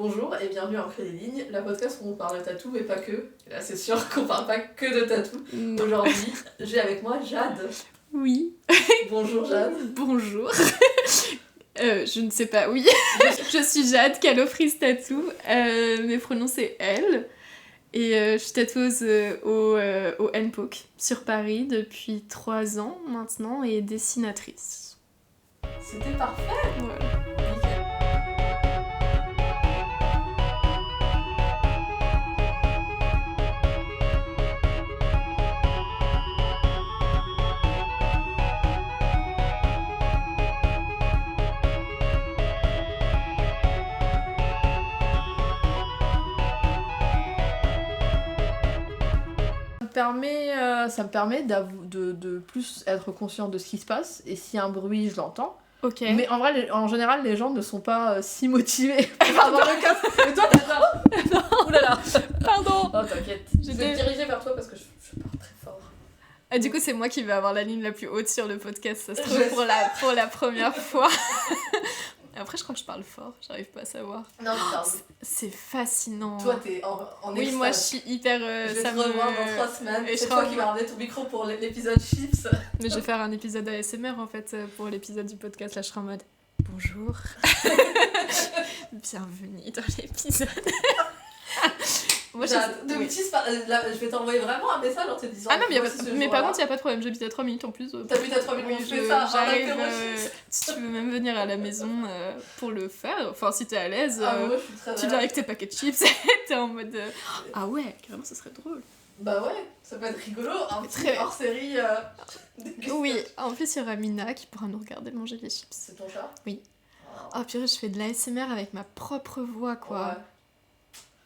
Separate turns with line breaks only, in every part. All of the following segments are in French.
Bonjour et bienvenue à Entre les lignes, la podcast où on parle de tatou mais pas que. Et là c'est sûr qu'on parle pas que de tatou. Aujourd'hui, j'ai avec moi Jade.
Oui.
Bonjour Jade.
Bonjour. Je ne sais pas, oui. Je suis Jade, Calofris Tattoo. Mes pronoms c'est elle. Et je suis tatoueuse au NPOC sur Paris depuis 3 ans maintenant et dessinatrice.
C'était parfait.
Voilà.
Nickel. Ça me permet de plus être conscient de ce qui se passe, et s'il y a un bruit, je l'entends.
Ok.
Mais en vrai, en général, les gens ne sont pas si motivés par avoir le casque. Et toi, t'es là.
Non.
Oulala.
Pardon.
Oh, t'inquiète. Je vais me diriger vers toi parce que je parle très fort.
Ah, du coup, c'est moi qui vais avoir la ligne la plus haute sur le podcast, ça se trouve, pour la première fois. Après, je crois que je parle fort, j'arrive pas à savoir.
Non,
C'est fascinant.
toi, t'es en
Oui,
extase.
moi, je suis hyper...
Je vais te revoir dans 3 semaines.
Et
C'est
je
toi
serai
qui vas ramener ton micro pour l'épisode Chips.
Mais je vais faire un épisode ASMR, en fait, pour l'épisode du podcast. Là, je serai en mode... Bonjour. Bienvenue dans l'épisode. Moi,
Là, je vais t'envoyer vraiment un message en te disant.
Ah non, mais par contre, il n'y a pas de problème, j'habite à 3 minutes en plus.
T'habites à 3 minutes,
Oui,
on fait ça,
j'arrive,
un apéro
si tu veux même venir à la maison pour le faire, enfin si t'es à l'aise,
moi, je suis très
tu viens avec tes paquets de chips et t'es en mode ah ouais, carrément ça serait drôle.
Bah ouais, ça peut être rigolo, un petit
Très-
hors-série.
Oui, en plus il y aura Mina qui pourra nous regarder manger les chips.
C'est ton chat?
Oui.
Oh.
Oh purée, je fais de l'ASMR avec ma propre voix quoi.
Ouais.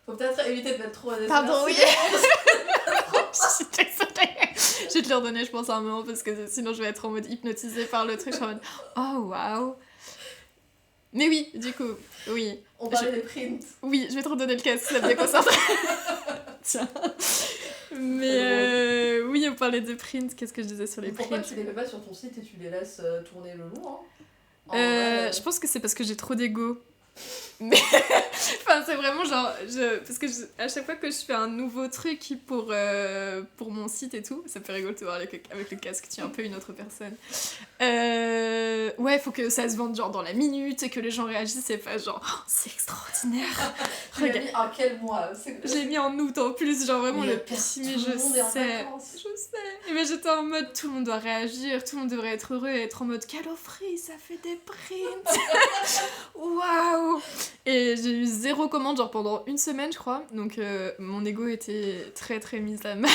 Faut peut-être éviter de mettre trop à
Pardon, oui.
sinon-
Je suis désolée. Je vais te le redonner, je pense, à un moment parce que sinon je vais être en mode hypnotisée par le truc. Je suis en mode oh waouh. Mais oui, du coup, oui.
On parlait des prints.
Oui, je vais te redonner le casque, ça me déconcentre. Tiens. Mais oui, on parlait des prints. Qu'est-ce que je disais sur les
Pourquoi
prints?
tu les mets pas sur ton site et tu les laisses tourner le long, hein? En vrai,
Je pense que c'est parce que j'ai trop d'ego. Mais enfin, c'est vraiment genre parce que à chaque fois que je fais un nouveau truc pour mon site et tout, ça me fait rigoler de te voir avec le casque, tu es un peu une autre personne. Ouais, faut que ça se vende genre dans la minute et que les gens réagissent et pas genre oh, c'est extraordinaire.
Tu l'as mis en quel mois?
J'ai mis en août en plus, genre vraiment
Mais
le petit, mais je sais. Mais j'étais en mode tout le monde doit réagir, tout le monde devrait être heureux et être en mode Calofris, ça fait des prints. Waouh. Et j'ai eu 0 commande genre pendant 1 semaine je crois, donc mon ego était très très mise à mal.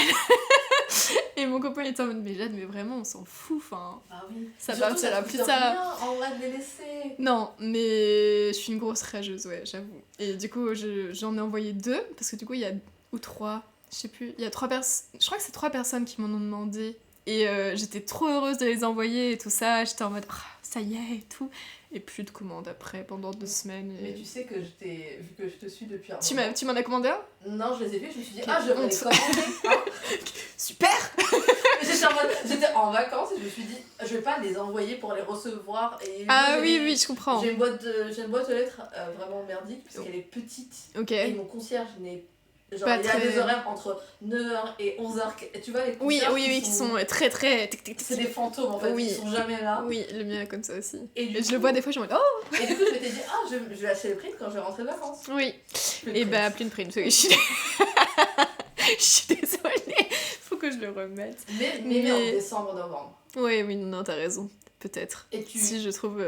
Et mon copain était en mode mais Jade, mais vraiment on s'en fout, enfin
Bah oui.
ça
Surtout,
partira
coûte
plus tard.
rien, en vrai, de les laisser.
Non, mais je suis une grosse rageuse, ouais, j'avoue. Et du coup, j'en ai envoyé 2, parce que du coup, il y a... Ou 3, je sais plus. Il y a 3 personnes... Je crois que c'est 3 personnes qui m'en ont demandé. Et j'étais trop heureuse de les envoyer et tout ça. J'étais en mode, ah, ça y est, et tout. Et plus de commandes après, pendant 2 semaines. Et...
Mais tu sais que vu que je te suis depuis un
Tu
moment.
m'en as commandé un?
Non, je les ai vus, je me suis dit,
Quelle
ah, je vais les
honte.
commander. Hein.
Super.
J'étais en vacances et je me suis dit, je vais pas les envoyer pour les recevoir. Et
Ah
moi,
oui, je comprends.
J'ai une boîte de lettres vraiment merdique, parce qu'elle est petite.
Ok.
Et mon concierge n'est. Genre,
Pas
il y a
très-
des horaires entre 9h et 11h. Tu vois, les
Oui,
concierges
qui sont très très...
C'est des fantômes en fait,
Oui.
ils sont jamais là.
Oui, le mien est comme ça aussi.
Et, du
Et je
coup-
le vois des fois, je me dis, oh.
Et du coup, je m'étais dit, ah, je vais acheter les prix quand je vais rentrer de vacances.
Oui.
Le
Et
print.
bah, plein de print. Je suis... je suis désolée. Faut que je le remette.
Mais en décembre-novembre.
Oui, non, t'as raison. Peut-être.
Et tu.
Si je trouve...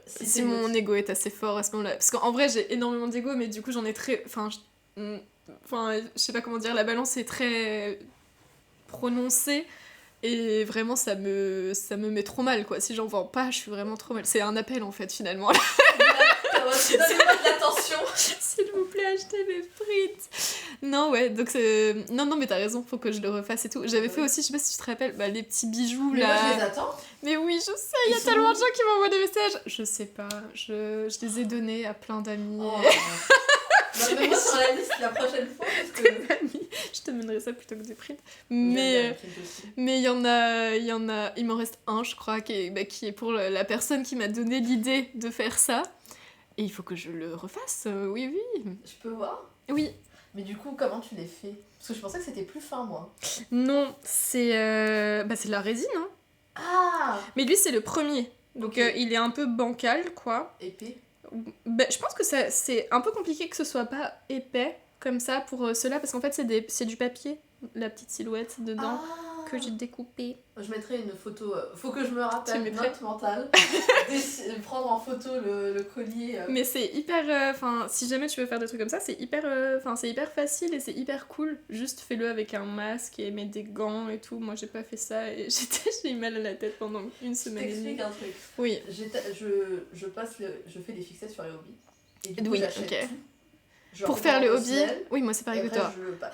Si
si
c'est
mon
le-
ego est assez fort à ce moment-là. Parce qu'en vrai, j'ai énormément d'ego, mais du coup, j'en ai très... Enfin, je sais pas comment dire, la balance est très prononcée. Et vraiment, ça me met trop mal, quoi. Si j'en vends pas, je suis vraiment trop mal. C'est un appel, en fait, finalement.
Donne-moi de l'attention.
S'il vous plaît, achetez mes frites. Non, ouais, donc c'est... Non, mais t'as raison, faut que je le refasse et tout. J'avais fait aussi, je sais pas si tu te rappelles, les petits bijoux,
Mais
là.
moi, je les attends.
Mais oui, je sais, il y a
Ils
tellement de
sont
gens qui m'envoient des messages. Je sais pas, je les ai donnés à plein d'amis.
Oh. Bah, mets-moi sur la liste la prochaine fois parce que.
Je te mènerai ça plutôt que des prints.
Il y a
Mais
des print aussi.
il y en a, il m'en reste un, je crois, qui est pour la personne qui m'a donné l'idée de faire ça. Et il faut que je le refasse, oui.
Je peux voir?
Oui.
Mais du coup, comment tu les fais? Parce que je pensais que c'était plus fin, moi.
Non, c'est c'est de la résine, hein.
Ah!
Mais lui, c'est le premier. Donc
Ok.
il est un peu bancal, quoi.
Épais.
Je pense que c'est un peu compliqué que ce soit pas épais comme ça pour ceux-là, parce qu'en fait, c'est du papier, la petite silhouette dedans, que j'ai découpé.
Je mettrai une photo. Faut que je me
Tu
rappelle,
mettrais
note mentale. Prendre en photo le collier.
Mais c'est hyper... Enfin, si jamais tu veux faire des trucs comme ça, c'est hyper facile et c'est hyper cool. Juste fais-le avec un masque et mets des gants et tout. Moi, j'ai pas fait ça et j'ai eu mal à la tête pendant une semaine et demie.
T'explique un truc.
Oui.
Je fais des fixettes sur les hobbies. Et du coup,
Oui,
j'achète
ok.
tout. Genre,
Pour faire le
pendant 2
hobby,
semaines,
oui, moi c'est
et
pareil que
après,
toi.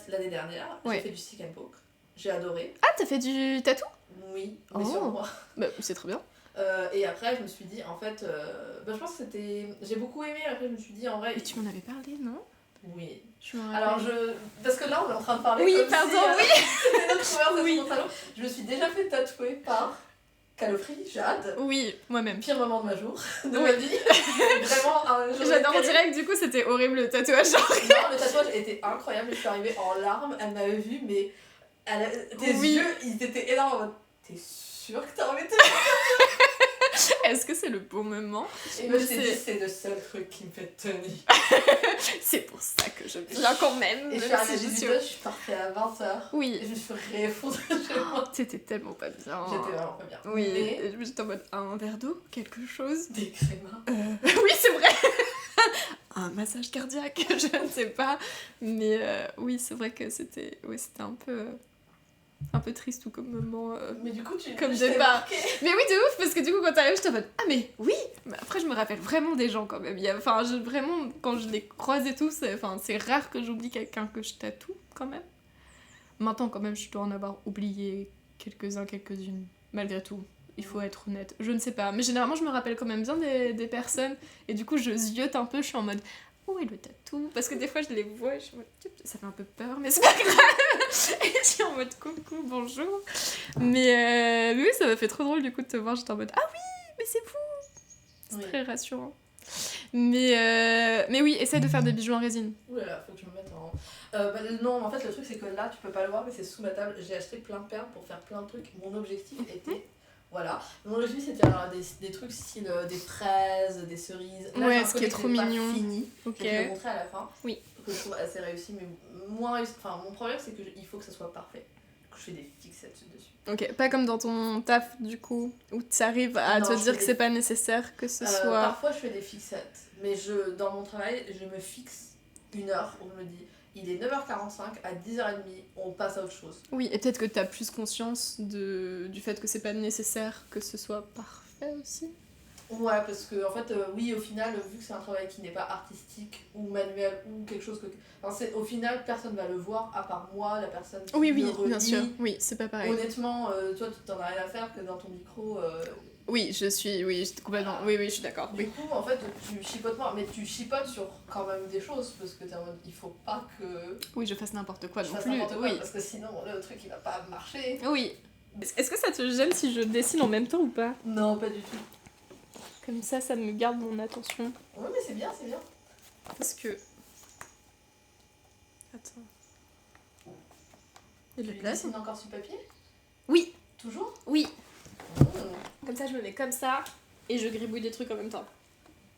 l'année dernière,
Ouais.
j'ai fait du stick and poke. J'ai adoré.
Ah, t'as fait du tatou?
Oui, mais
Oh.
sur moi.
Bah, c'est trop bien.
Et après, je me suis dit, en fait, je pense que c'était. J'ai beaucoup aimé. Après, je me suis dit, en vrai.
Et tu m'en avais parlé, non?
Oui.
Je me rappelle.
Alors, parce que là, on est en train de parler.
Oui,
comme
pardon,
si,
oui.
c'était notre conversation
Oui.
au salon. Je me suis déjà fait tatouer par Calofri, Jade.
Oui, moi-même.
Pire moment de ma jour, de
Oui.
ma vie. Vraiment un jour.
J'adore en direct, du coup c'était horrible le tatouage.
Non, le tatouage était incroyable. Je suis arrivée en larmes. Elle m'avait vu, mais tes
Oui.
yeux, ils étaient énormes. En mode, t'es sûre que t'as envie de te.
Est-ce que c'est le bon moment?
Et moi, je t'ai dit, c'est le seul truc qui me fait tenir.
C'est pour ça que je viens quand même.
Et je suis
même
arrivée
si
à
je
18h, je suis partie à 20h. Et
Oui.
je me suis réeffondrée chez moi.
C'était tellement pas bien.
J'étais vraiment pas bien.
Oui,
Mais
j'étais en mode un verre d'eau, quelque chose.
des crémas.
Oui, c'est vrai. Un massage cardiaque, je ne sais pas. Mais oui, c'est vrai que c'était un peu triste tout comme moment.
Mais du coup, tu
Comme
je t'ai
départ.
marqué.
Mais oui, de ouf, parce que du coup, quand t'arrives, je t'en mode ah, mais oui! Mais après, je me rappelle vraiment des gens quand même. Vraiment, quand je les croise et tout, c'est rare que j'oublie quelqu'un que je tatoue quand même. Maintenant, quand même, je dois en avoir oublié quelques-uns, quelques-unes, malgré tout. Il faut être honnête. Je ne sais pas. Mais généralement, je me rappelle quand même bien des personnes. Et du coup, je ziote un peu, je suis en mode où est le tatou? Parce que des fois, je les vois et je suis en mode ça fait un peu peur, mais c'est pas grave. Et je suis en mode coucou, bonjour. Mais oui, ça m'a fait trop drôle du coup de te voir. J'étais en mode ah oui, mais c'est vous! C'est très rassurant. Mais oui, essaye de faire des bijoux en résine.
Oulala, faut que je me mette en. Non, en fait, le truc, c'est que là, tu peux pas le voir, mais c'est sous ma table. J'ai acheté plein de perles pour faire plein de trucs. Mon objectif était. Voilà. Mon objectif, c'était d'avoir des trucs style des fraises, des cerises. Là,
Ouais,
j'ai un
ce qui est
collier
trop
n'est pas
mignon.
fini.
Ok.
Je vais te le montrer à la fin.
Oui.
Que je trouve assez réussi, mais moins réussi. Enfin, mon problème, c'est qu'il faut que ça soit parfait. Que je fais des fixettes dessus.
Ok, pas comme dans ton taf du coup, où tu arrives à
Non,
te
je
dire
fais
que c'est pas nécessaire que ce soit.
Parfois, je fais des fixettes. Mais dans mon travail, je me fixe une heure où je me dis il est 9h45, à 10h30, on passe à autre chose.
Oui, et peut-être que t'as plus conscience du fait que c'est pas nécessaire que ce soit parfait aussi.
Ouais, parce que en fait, oui, au final, vu que c'est un travail qui n'est pas artistique ou manuel ou quelque chose que. Enfin, au final, personne va le voir à part moi, la personne qui
Oui,
le
oui,
relit.
bien sûr. Oui, c'est pas pareil.
Honnêtement, toi, tu t'en as rien à faire que dans ton micro.
Oui, complètement. Oui, je suis d'accord.
Du coup, en fait, tu chipotes moins, mais tu chipotes sur quand même des choses parce que t'es en mode, il faut pas que.
Oui, je fasse n'importe quoi
je
non
fasse
plus.
n'importe quoi,
Oui.
parce que sinon, le truc il va pas marcher.
Oui. Est-ce que ça te gêne si je dessine en même temps ou pas?
Non, pas du tout.
Comme ça me garde mon attention.
Oui, mais c'est bien, c'est bien.
Parce que. Attends. Il y a de
Tu
la place?
dessines encore sur papier?
Oui,
Toujours?
oui.
Mmh.
Comme ça, je me mets comme ça et je gribouille des trucs en même temps.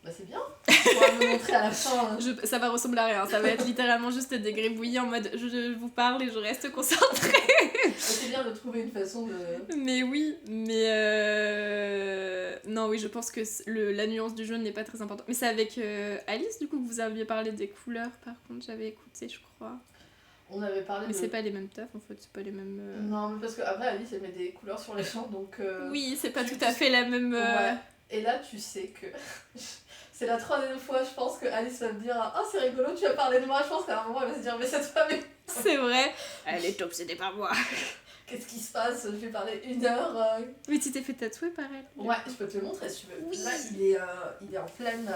Bah, c'est bien. Tu pourras me montrer à la fin. Hein.
Ça va ressembler à rien, ça va être littéralement juste des gribouillis en mode je vous parle et je reste concentrée.
C'est bien de trouver une façon de.
Mais oui, non, oui, je pense que la nuance du jaune n'est pas très importante. Mais c'est avec Alice, du coup, que vous aviez parlé des couleurs, par contre, j'avais écouté, je crois.
On avait parlé
Mais
de.
c'est pas les mêmes tafs, en fait, c'est pas les mêmes...
Non, mais parce qu'après, Alice, elle met des couleurs sur les champs, donc.
Oui, c'est pas tout à fait la même...
Ouais. Et là, tu sais que. C'est la 3e fois, je pense, que Alice va me dire ah, c'est rigolo, tu as parlé de moi. Je pense qu'à un moment, elle va se dire mais cette femme est.
C'est vrai. Elle est obsédée par moi.
Qu'est-ce qui se passe? Je vais parler 1 heure.
Mais tu t'es fait tatouer par elle?
Ouais, je peux te le montrer si tu veux.
Oui.
Là, il est en pleine.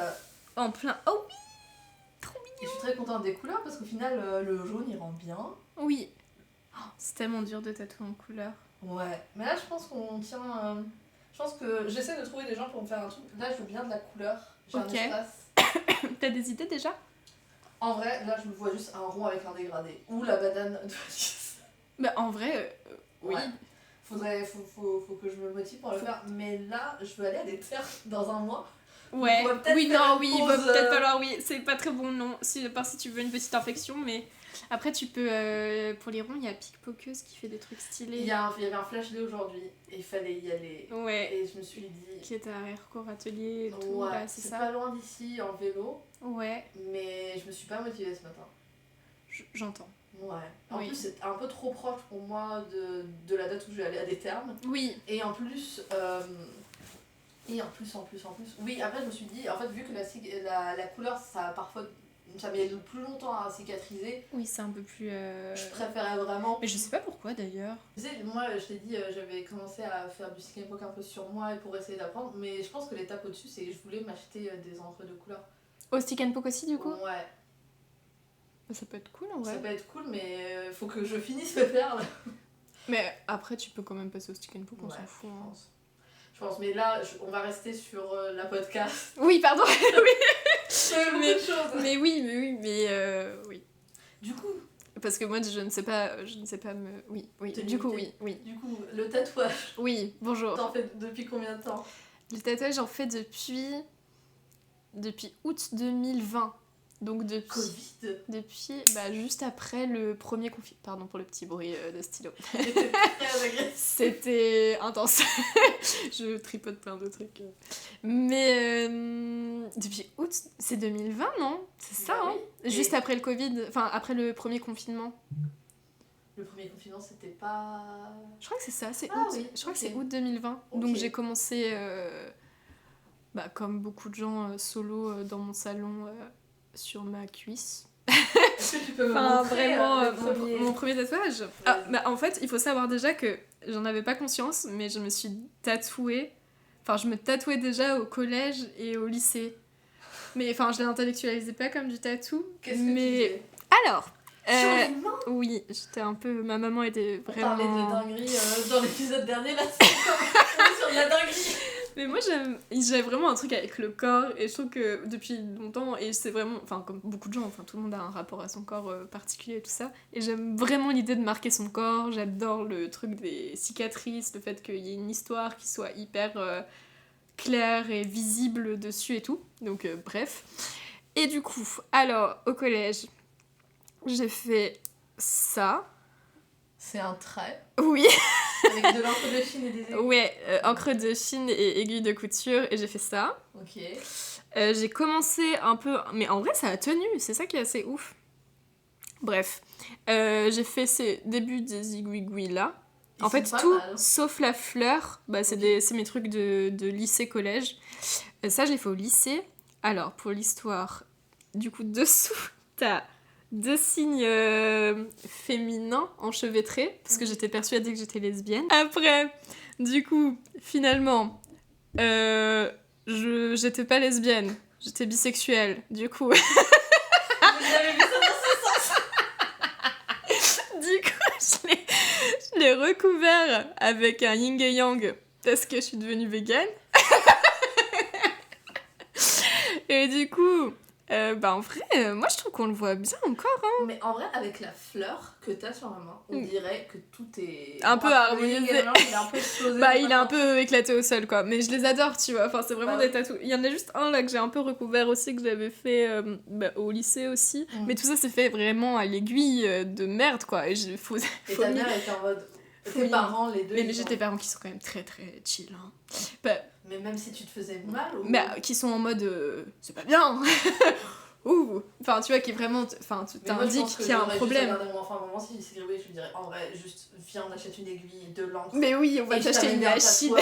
En plein... Oh oui.
Et je suis très contente des couleurs parce qu'au final, le jaune il rend bien.
Oui. Oh, c'est tellement dur de tatouer en couleur.
Ouais, mais là, je pense qu'on tient. Je pense que j'essaie de trouver des gens pour me faire un truc. Là, je veux bien de la couleur. J'ai un
Ok.
espace.
T'as des idées déjà?
En vrai, là, je me vois juste un rond avec un dégradé. Ou la banane de
Bah en vrai, oui.
Ouais. Faut que je me motive pour le faire. Mais là, je veux aller à des terres dans un mois.
Ouais,
On va peut-être
oui,
faire
non,
une
oui, il va
pause,
peut-être falloir, oui, c'est pas très bon, non, si, à part si tu veux une petite infection, mais après tu peux, pour les ronds, il y a Pickpokeuse qui fait des trucs stylés.
Il y avait un flash day aujourd'hui et il fallait y aller.
Ouais,
Et je me suis dit.
qui est à Aircore Atelier et tout,
Ouais,
là, c'est
c'est
ça.
pas loin d'ici en vélo,
Ouais,
mais je me suis pas motivée ce matin.
j'entends.
Ouais. En
Oui.
plus, c'est un peu trop proche pour moi de la date où je vais aller à des termes.
Oui,
Et en plus. Oui, après, je me suis dit, en fait, vu que la couleur, ça parfois. Ça met plus longtemps à cicatriser,
oui, c'est un peu plus...
je préférais vraiment.
Mais je sais pas pourquoi d'ailleurs.
Tu sais, moi, je t'ai dit, j'avais commencé à faire du stick and poke un peu sur moi et pour essayer d'apprendre, mais je pense que l'étape au-dessus, c'est que je voulais m'acheter des encres de couleur.
Au stick and poke aussi du coup?
Ouais.
Ça peut être cool en vrai.
Ça peut être cool, mais faut que je finisse le faire là.
Mais après tu peux quand même passer au stick and poke, on
Ouais,
s'en fout. Hein.
Je pense, mais là, on va rester sur la podcast.
Oui, pardon.
C'est beaucoup
Mais-
de choses.
mais oui.
Du coup,
Parce que moi je ne sais pas me... Oui,
Te
du coup
limiter.
oui.
du coup, le tatouage,
Oui, bonjour.
t'en fais depuis combien de temps?
Le tatouage j'en fais depuis août 2020. Donc depuis juste après le premier confinement. Pardon pour le petit bruit de stylo.
J'étais très agressif.
C'était intense. Je tripote plein de trucs. Mais depuis août, c'est 2020, non? C'est ça,
Bah
hein?
oui.
Juste
Et
après le Covid, enfin après le premier confinement.
le premier confinement, c'était pas.
Je crois que c'est ça, c'est
Ah
août.
oui,
Je crois que
ok.
c'est août 2020.
Ok.
Donc j'ai commencé, comme beaucoup de gens, solo dans mon salon sur ma cuisse.
Est-ce que tu peux me
Enfin,
montrer
vraiment,
le premier...
mon premier tatouage. Ah, en fait, il faut savoir déjà que j'en avais pas conscience, mais je me suis tatouée. Enfin, je me tatouais déjà au collège et au lycée. Mais enfin, je l'intellectualisais pas comme du tatou.
Qu'est-ce que
mais...
tu disais?
Alors,
Sur les mains?
oui, j'étais un peu. Ma maman était
On
vraiment.
parlait de dinguerie dans l'épisode dernier, là, c'est comme on est sur de la dinguerie.
Mais moi, j'ai vraiment un truc avec le corps et je trouve que depuis longtemps, et c'est vraiment, enfin, comme beaucoup de gens, enfin, tout le monde a un rapport à son corps particulier et tout ça, et j'aime vraiment l'idée de marquer son corps, j'adore le truc des cicatrices, le fait qu'il y ait une histoire qui soit hyper claire et visible dessus et tout, donc bref. Et du coup, alors, au collège, j'ai fait ça.
C'est un trait
Oui.
avec de l'encre de Chine et des aiguilles.
Ouais, encre de Chine et aiguille de couture, et j'ai fait ça.
Ok.
J'ai commencé un peu... Mais en vrai, ça a tenu, c'est ça qui est assez ouf. Bref, j'ai fait ces débuts des aiguilles là.
Ils
En fait,
sont pas
tout,
mal.
sauf la fleur, c'est
Ok.
c'est mes trucs de lycée-collège. Ça, je l'ai fait au lycée. Alors, pour l'histoire, du coup, dessous, t'as 2 signes féminins enchevêtrés, parce que j'étais persuadée que j'étais lesbienne. Après, du coup, finalement, j'étais pas lesbienne, j'étais bisexuelle. Du coup,
J'avais vu ça dans ce sens.
du coup, je l'ai recouvert avec un yin et yang parce que je suis devenue végane. Et du coup, en vrai, moi je trouve qu'on le voit bien encore. Hein.
Mais en vrai, avec la fleur que t'as sur la main, on dirait que tout est...
Un peu harmonisé.
Il est un peu explosé.
Il est un peu éclaté au sol quoi, mais je les adore, tu vois. Enfin, c'est vraiment des tatous. Il y en a juste un là que j'ai un peu recouvert aussi, que j'avais fait au lycée aussi. Mais tout ça c'est fait vraiment à l'aiguille de merde quoi. Et
Et ta mère était en mode... Tes parents, les deux...
Mais j'ai des parents qui sont quand même très très chill. Hein.
Mais même si tu te faisais mal ou...
Mais qui sont en mode c'est pas bien. Ouh. Enfin, tu vois, qui est vraiment. Enfin, tu t'indiques qu'il y a un problème.
Moment, si c'est grillé, je lui dirais en vrai, juste viens, on achète une aiguille, de l'encre.
Mais oui, on va t'acheter une machine.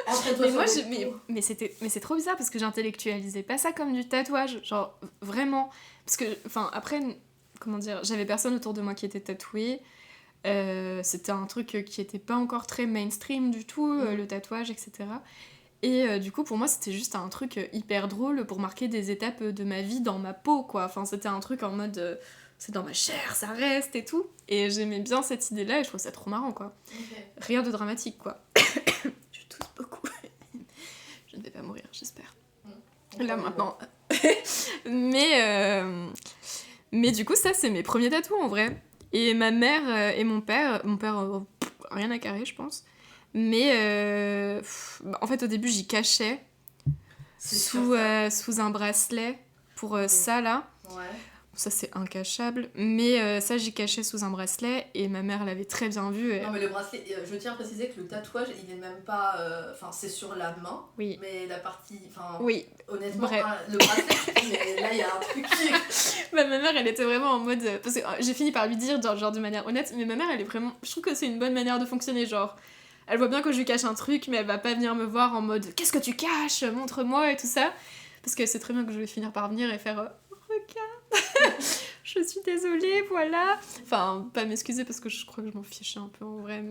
Entraîne-toi
Mais
sur
moi,
les coups.
mais c'est trop bizarre parce que j'intellectualisais pas ça comme du tatouage. Genre, vraiment. Parce que, enfin, après, comment dire, j'avais personne autour de moi qui était tatoué. C'était un truc qui était pas encore très mainstream du tout, le tatouage, etc. Et du coup, pour moi, c'était juste un truc hyper drôle pour marquer des étapes de ma vie dans ma peau, quoi. Enfin, c'était un truc en mode, c'est dans ma chair, ça reste et tout. Et j'aimais bien cette idée-là et je trouve ça trop marrant, quoi.
Okay.
Rien de dramatique, quoi. Je tousse beaucoup. Je ne vais pas mourir, j'espère. là maintenant. Mais du coup, ça, c'est mes premiers tatous en vrai. Et ma mère et mon père, rien à carrer, je pense. Mais en fait, au début, j'y cachais sous un bracelet pour ça là.
Ouais.
Ça, c'est incachable. Mais ça, j'y cachais sous un bracelet et ma mère l'avait très bien vu.
Non, mais le bracelet, je tiens à préciser que le tatouage, il est même pas. Enfin, c'est sur la main.
Oui.
Mais la partie. Enfin,
oui.
Honnêtement, le bracelet, mais là, il y a un truc qui.
Ma mère, elle était vraiment en mode. Parce que j'ai fini par lui dire, genre de manière honnête, mais ma mère, elle est vraiment. Je trouve que c'est une bonne manière de fonctionner, genre. Elle voit bien que je lui cache un truc, mais elle va pas venir me voir en mode qu'est-ce que tu caches, montre-moi et tout ça. Parce qu'elle sait très bien que je vais finir par venir et faire regarde, je suis désolée, voilà. Enfin, pas m'excuser parce que je crois que je m'en fichais un peu en vrai,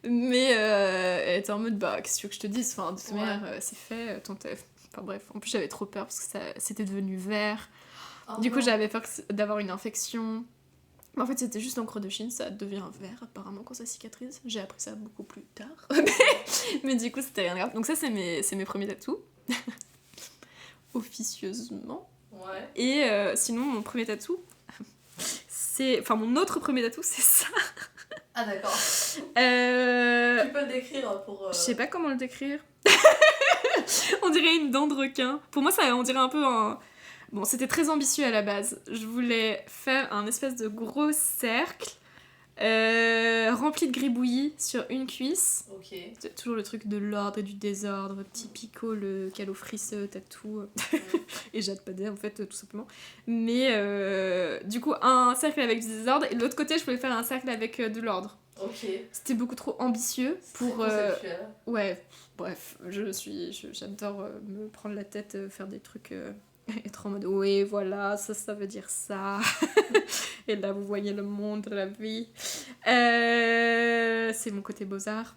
mais elle était en mode bah, qu'est-ce que tu veux que je te dise, enfin, de toute manière, c'est fait, ton tef. Enfin bref, en plus j'avais trop peur parce que c'était devenu vert. Du coup, j'avais peur d'avoir une infection. Mais en fait, c'était juste l'encre de Chine, ça devient vert apparemment quand ça cicatrise. J'ai appris ça beaucoup plus tard. Mais du coup, c'était rien de grave. Donc ça, c'est mes premiers tatous. Officieusement.
Ouais.
Et sinon, mon premier tatou, enfin, mon autre premier tatou, c'est ça.
Ah, d'accord. Tu peux le décrire pour...
Je sais pas comment le décrire. On dirait une dent de requin. Pour moi, ça, on dirait un peu un... Bon, c'était très ambitieux à la base. Je voulais faire un espèce de gros cercle rempli de gribouillis sur une cuisse.
Ok.
C'est toujours le truc de l'ordre et du désordre, petit Pico, le calofrisseux, tatou. Et Jade Padé, en fait, tout simplement. Mais du coup, un cercle avec du désordre, et de l'autre côté, je voulais faire un cercle avec de l'ordre.
Ok.
C'était beaucoup trop ambitieux pour...
conceptuel.
Ouais, bref, j'adore me prendre la tête, faire des trucs... être en mode oui voilà ça veut dire ça et là vous voyez le monde, la vie, c'est mon côté beaux-arts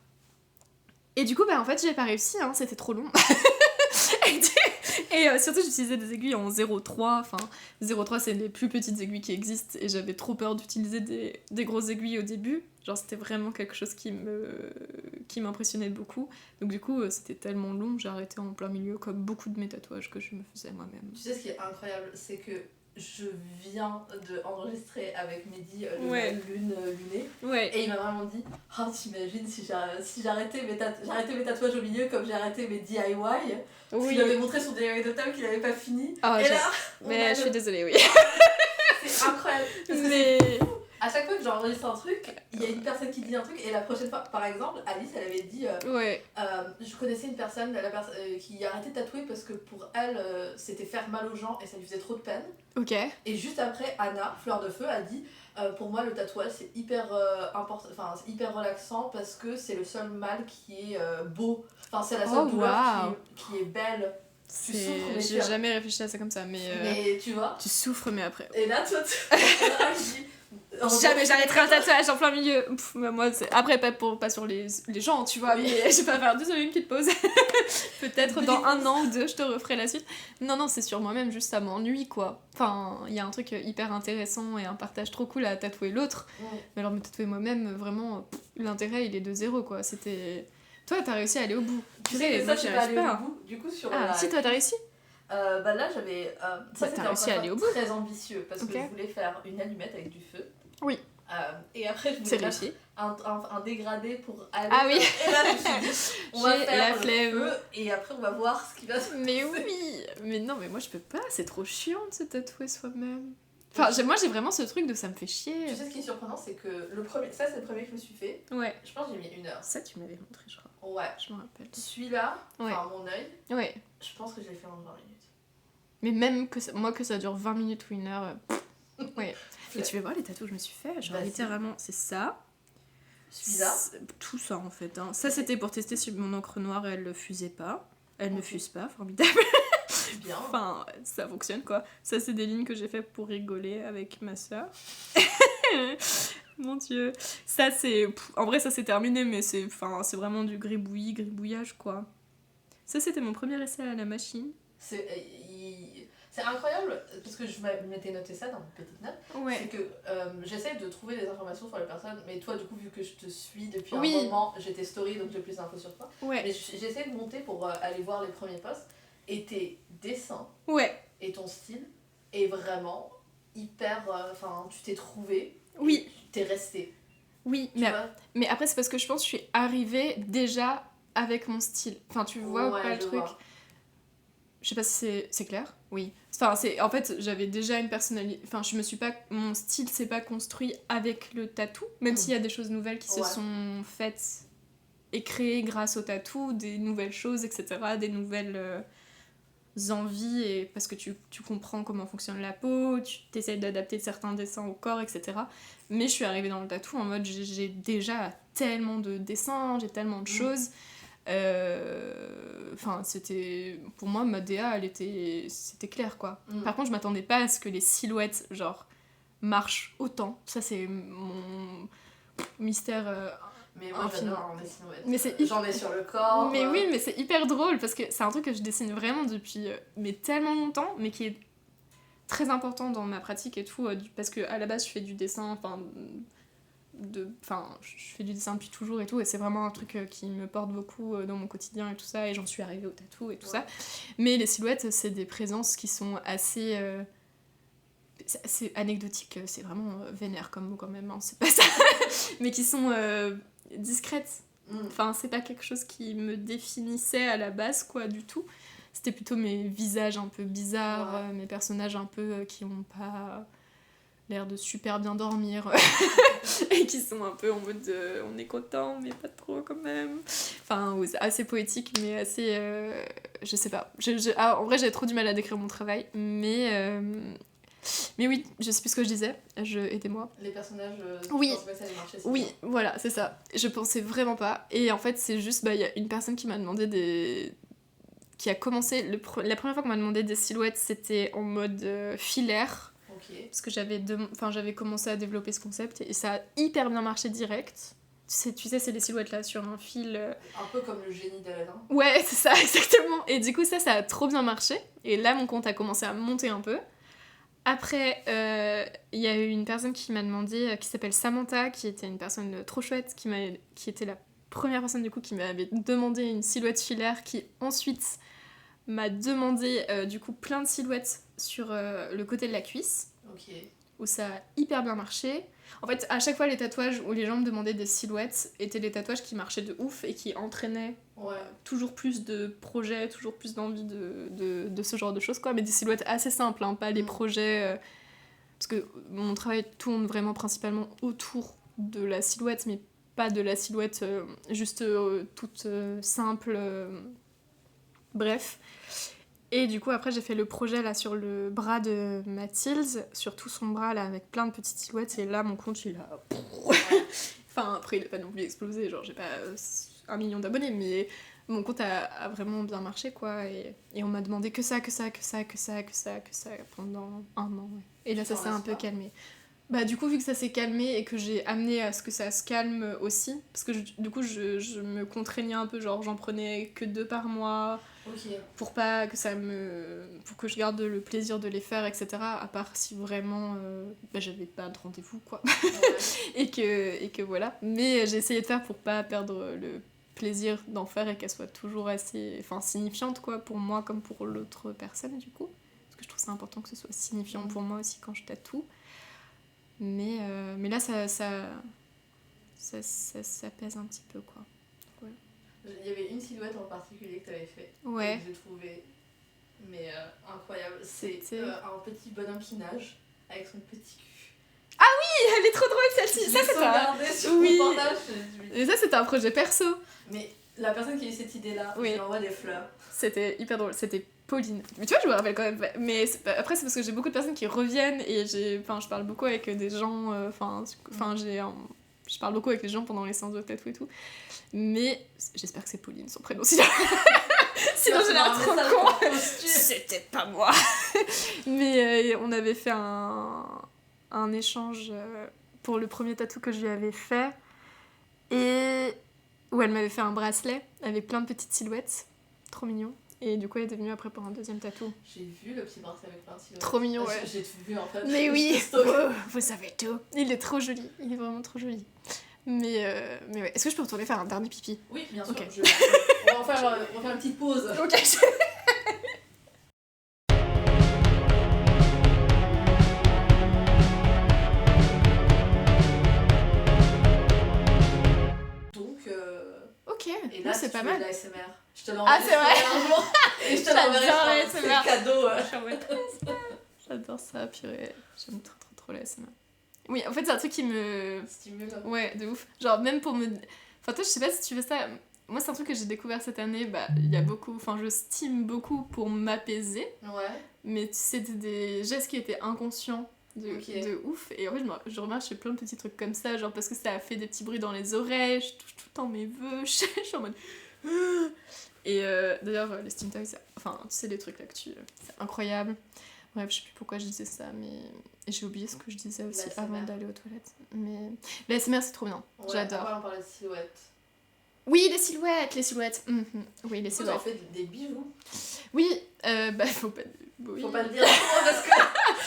et du coup bah en fait j'ai pas réussi hein, c'était trop long. Et surtout j'utilisais des aiguilles en 0,3, enfin 0,3 c'est les plus petites aiguilles qui existent et j'avais trop peur d'utiliser des grosses aiguilles au début, genre c'était vraiment quelque chose qui m'impressionnait beaucoup, donc du coup c'était tellement long, j'ai arrêté en plein milieu comme beaucoup de mes tatouages que je me faisais moi-même.
Tu sais ce qui est incroyable, c'est que je viens d'enregistrer avec Mehdi le lune lunée.
Ouais.
Et il m'a vraiment dit oh, t'imagines si j'arrêtais mes tatouages au milieu comme j'ai arrêté mes DIY. Oui. Il m'avait montré son DIY de table qu'il n'avait pas fini.
Oh,
et là,
mais je suis désolée, oui.
C'est incroyable. Parce que à chaque fois que j'enregistre un truc, il y a une personne qui dit un truc et la prochaine fois, par exemple, Alice, elle avait dit je connaissais une personne, qui arrêtait de tatouer parce que pour elle, c'était faire mal aux gens et ça lui faisait trop de peine.
Ok.
Et juste après, Anna, Fleur de Feu, a dit pour moi, le tatouage, c'est hyper important, enfin, c'est hyper relaxant parce que c'est le seul mal qui est beau. Enfin, c'est la seule douleur qui est belle. Tu souffres, mais
j'ai jamais réfléchi à ça comme ça,
mais tu vois.
Tu souffres, mais après.
Et là, toi,
jamais j'arrêterai un tatouage en plein milieu. Moi, après, pas sur les gens, tu vois, mais je vais pas faire désolé, une petite pause. Peut-être dans 1 an ou 2, je te referai la suite. Non, c'est sur moi-même, juste ça m'ennuie, quoi. Enfin, il y a un truc hyper intéressant et un partage trop cool à tatouer l'autre. Mais alors, me tatouer moi-même, vraiment, l'intérêt, il est de 0, quoi. C'était... Toi, t'as réussi à aller au bout.
Purée, moi, j'y arrive pas. Au bout. Du coup, sur
si, toi, t'as réussi
bah là, j'avais... ça, c'était
réussi à aller au bout.
Très ambitieux, parce que je voulais faire une allumette avec du feu.
Oui.
Et après, je voulais faire un dégradé pour aller...
Ah oui.
Et là, je me suis dit, on va faire
la flemme.
le feu, et après, on va voir ce qui va se passer.
Mais oui. Mais non, mais moi, je peux pas. C'est trop chiant de se tatouer soi-même. Enfin, moi, j'ai vraiment ce truc de ça me fait chier.
Tu sais, ce qui est surprenant, c'est que ça, c'est le premier que je me suis fait.
Ouais.
Je pense que j'ai mis 1 heure.
Ça, tu m'avais montré, je crois.
Ouais.
Je me rappelle.
Celui-là, enfin, mon œil, je pense que je l'ai fait en 20 minutes. Mais
même que ça dure 20 minutes ou 1 heure. Ouais. Et tu veux voir les tatous que je me suis fait, genre littéralement, c'est ça.
Celui-là.
Tout ça en fait. Hein. Ça, c'était pour tester si mon encre noire, elle ne fusait pas. Elle ne fuse pas, formidable.
Bien.
Enfin, ça fonctionne quoi. Ça, c'est des lignes que j'ai fait pour rigoler avec ma soeur. Mon Dieu. Ça, c'est... En vrai, ça, c'est terminé, mais c'est vraiment du gribouillage, quoi. Ça, c'était mon premier essai à la machine.
C'est incroyable, parce que je m'étais noté ça dans une petite note. Ouais. C'est que j'essaie de trouver des informations sur les personnes, mais toi, du coup, vu que je te suis depuis un moment, j'ai tes stories, donc j'ai plus d'infos sur toi. Ouais. Mais j'essaie de monter pour aller voir les premiers posts. Et tes dessins
Ouais.
et ton style est vraiment hyper... Enfin, tu t'es trouvé.
Oui.
Tu t'es resté.
Oui, mais après, c'est parce que je pense que je suis arrivée déjà avec mon style. Enfin, tu vois
ouais,
pas le truc.
Vois.
Je sais pas si c'est clair. Oui. Enfin, en fait, j'avais déjà une personnalité. Enfin, je me suis pas. Mon style s'est pas construit avec le tatou, même s'il y a des choses nouvelles qui se sont faites et créées grâce au tatou, des nouvelles choses, etc., des nouvelles envies, et parce que tu comprends comment fonctionne la peau, tu t'essayes d'adapter certains dessins au corps, etc. Mais je suis arrivée dans le tatou en mode j'ai déjà tellement de dessins, j'ai tellement de choses. Enfin, c'était... Pour moi, ma DA, c'était clair, quoi. Par contre, je m'attendais pas à ce que les silhouettes, genre, marchent autant. Ça, c'est mon mystère...
Mais moi j'adore les silhouettes.
Mais
j'en ai sur le corps.
Mais oui, mais c'est hyper drôle parce que c'est un truc que je dessine vraiment depuis mais tellement longtemps, mais qui est très important dans ma pratique et tout, parce que à la base je fais du dessin, je fais du dessin depuis toujours et tout, et c'est vraiment un truc qui me porte beaucoup dans mon quotidien et tout ça, et j'en suis arrivée au tatou et tout ça. Mais les silhouettes, c'est des présences qui sont assez... c'est anecdotique, c'est vraiment vénère comme mot quand même, hein, c'est pas ça. Mais qui sont discrètes. Enfin, c'est pas quelque chose qui me définissait à la base, quoi, du tout. C'était plutôt mes visages un peu bizarres, mes personnages un peu qui ont pas l'air de super bien dormir et qui sont un peu en mode on est content mais pas trop quand même. Enfin, assez poétique mais assez... je sais pas. En vrai, j'ai trop du mal à décrire mon travail, mais oui, je sais plus ce que je disais, aidez-moi.
Les personnages,
oui.
Je pense pas que ça allait marcher.
Oui, voilà, c'est ça. Je pensais vraiment pas. Et en fait, c'est juste, y a une personne qui m'a demandé qui a commencé... La première fois qu'on m'a demandé des silhouettes, c'était en mode filaire.
Okay.
Parce que j'avais commencé à développer ce concept et ça a hyper bien marché direct. Tu sais, c'est les silhouettes là sur un fil.
Un peu comme le génie d'Aladin.
Ouais, c'est ça, exactement. Et du coup, ça a trop bien marché. Et là, mon compte a commencé à monter un peu. Après, il y a eu une personne qui m'a demandé, qui s'appelle Samantha, qui était une personne trop chouette, qui était la première personne du coup qui m'avait demandé une silhouette filaire, qui ensuite m'a demandé du coup plein de silhouettes sur le côté de la cuisse, où ça a hyper bien marché. En fait, à chaque fois, les tatouages où les gens me demandaient des silhouettes étaient les tatouages qui marchaient de ouf et qui entraînaient toujours plus de projets, toujours plus d'envie de ce genre de choses, quoi. Mais des silhouettes assez simples, hein, pas les projets... parce que mon travail tourne vraiment principalement autour de la silhouette, mais pas de la silhouette juste toute simple... Bref. Et du coup, après, j'ai fait le projet là sur le bras de Mathilde, sur tout son bras là, avec plein de petites silhouettes. Et là, mon compte, il a... Enfin, après, il a pas non plus explosé, genre, j'ai pas 1 million d'abonnés, mais mon compte a vraiment bien marché, quoi. Et on m'a demandé que ça pendant 1 an, ouais. Et là, ça s'est un peu calmé. Bah, du coup, vu que ça s'est calmé et que j'ai amené à ce que ça se calme aussi, parce que du coup, je me contraignais un peu, genre, j'en prenais que 2 par mois. Pour pas que pour que je garde le plaisir de les faire, etc. À part si vraiment j'avais pas de rendez-vous, quoi. et que voilà. Mais j'ai essayé de faire pour pas perdre le plaisir d'en faire et qu'elle soit toujours assez signifiante, quoi, pour moi comme pour l'autre personne, du coup. Parce que je trouve ça important que ce soit signifiant pour moi aussi quand je tatoue. Mais là, ça pèse un petit peu, quoi.
Il y avait une silhouette en particulier que tu avais fait, que j'ai trouvé incroyable. C'est un petit bonhomme qui nage avec son petit cul.
Ah oui, elle est trop drôle celle-ci. Ça,
c'est mon portage.
Et ça, c'était un projet perso.
Mais la personne qui a eu cette idée-là, je lui envoie des fleurs.
C'était hyper drôle. C'était Pauline. Mais tu vois, je me rappelle quand même. Mais après, c'est parce que j'ai beaucoup de personnes qui reviennent et je parle beaucoup avec des gens. Je parle beaucoup avec les gens pendant les séances de tatou et tout. Mais j'espère que c'est Pauline, son prénom. Sinon j'ai l'air trop con. C'était pas moi. Mais on avait fait un échange pour le premier tatou que je lui avais fait. Et où elle m'avait fait un bracelet avec plein de petites silhouettes. Trop mignon. Et du coup, elle était venue après pour un deuxième tatou.
J'ai vu le petit bracelet avec plein de silhouettes.
Trop mignon, ouais.
J'ai tout vu en fait.
Mais oui, vous savez tout. Il est trop joli. Il est vraiment trop joli. Mais ouais. Est-ce que je peux retourner faire un dernier pipi ?
Oui, bien sûr.
Okay.
On va faire une petite pause.
Ok. pas mal.
De l'ASMR. Je te l'enverrai un jour. Et je te l'enverrai sur un cadeau.
J'adore ça, purée. J'aime trop l'ASMR. Oui, en fait, c'est un truc qui me...
stimule.
Ouais, de ouf. Genre, même pour me... Enfin, toi, je sais pas si tu fais ça... Moi, c'est un truc que j'ai découvert cette année. Bah, il y a beaucoup... Enfin, je stime beaucoup pour m'apaiser.
Ouais.
Mais c'était des gestes qui étaient inconscients. De ouf. Et en fait, je remarque, je fais plein de petits trucs comme ça, genre parce que ça a fait des petits bruits dans les oreilles, je touche tout le temps mes vœux, je suis en mode... Et d'ailleurs, les steam toys, enfin, tu sais, les trucs là que tu... C'est incroyable. Bref, je sais plus pourquoi je disais ça, mais... Et j'ai oublié ce que je disais aussi avant d'aller aux toilettes. Mais l'ASMR, c'est trop bien.
Ouais,
j'adore.
On parlait de silhouettes.
Oui, les silhouettes. Oui, les silhouettes.
On fait des bijoux.
Oui, bah, faut pas... Oui.
Faut pas le dire parce que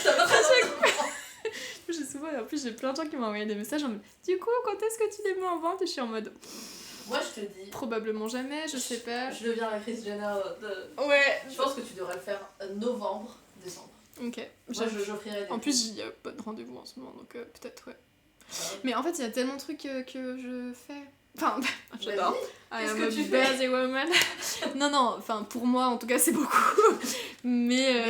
ça va très longtemps.
J'ai souvent, en plus j'ai plein de gens qui m'ont envoyé des messages en mode du coup quand est-ce que tu les mets en vente, et je suis en mode
moi je te dis
probablement jamais, je sais pas.
Je deviens la Kris Jenner de...
Ouais.
Je pense que tu devrais le faire novembre, décembre.
Ok.
Moi j'offrirai des...
En plus il y a pas de rendez-vous en ce moment donc peut-être ouais. Mais en fait il y a tellement de trucs que je fais. Enfin, j'adore.
Qu'est-ce que tu
fais woman. Non, enfin pour moi en tout cas c'est beaucoup. Mais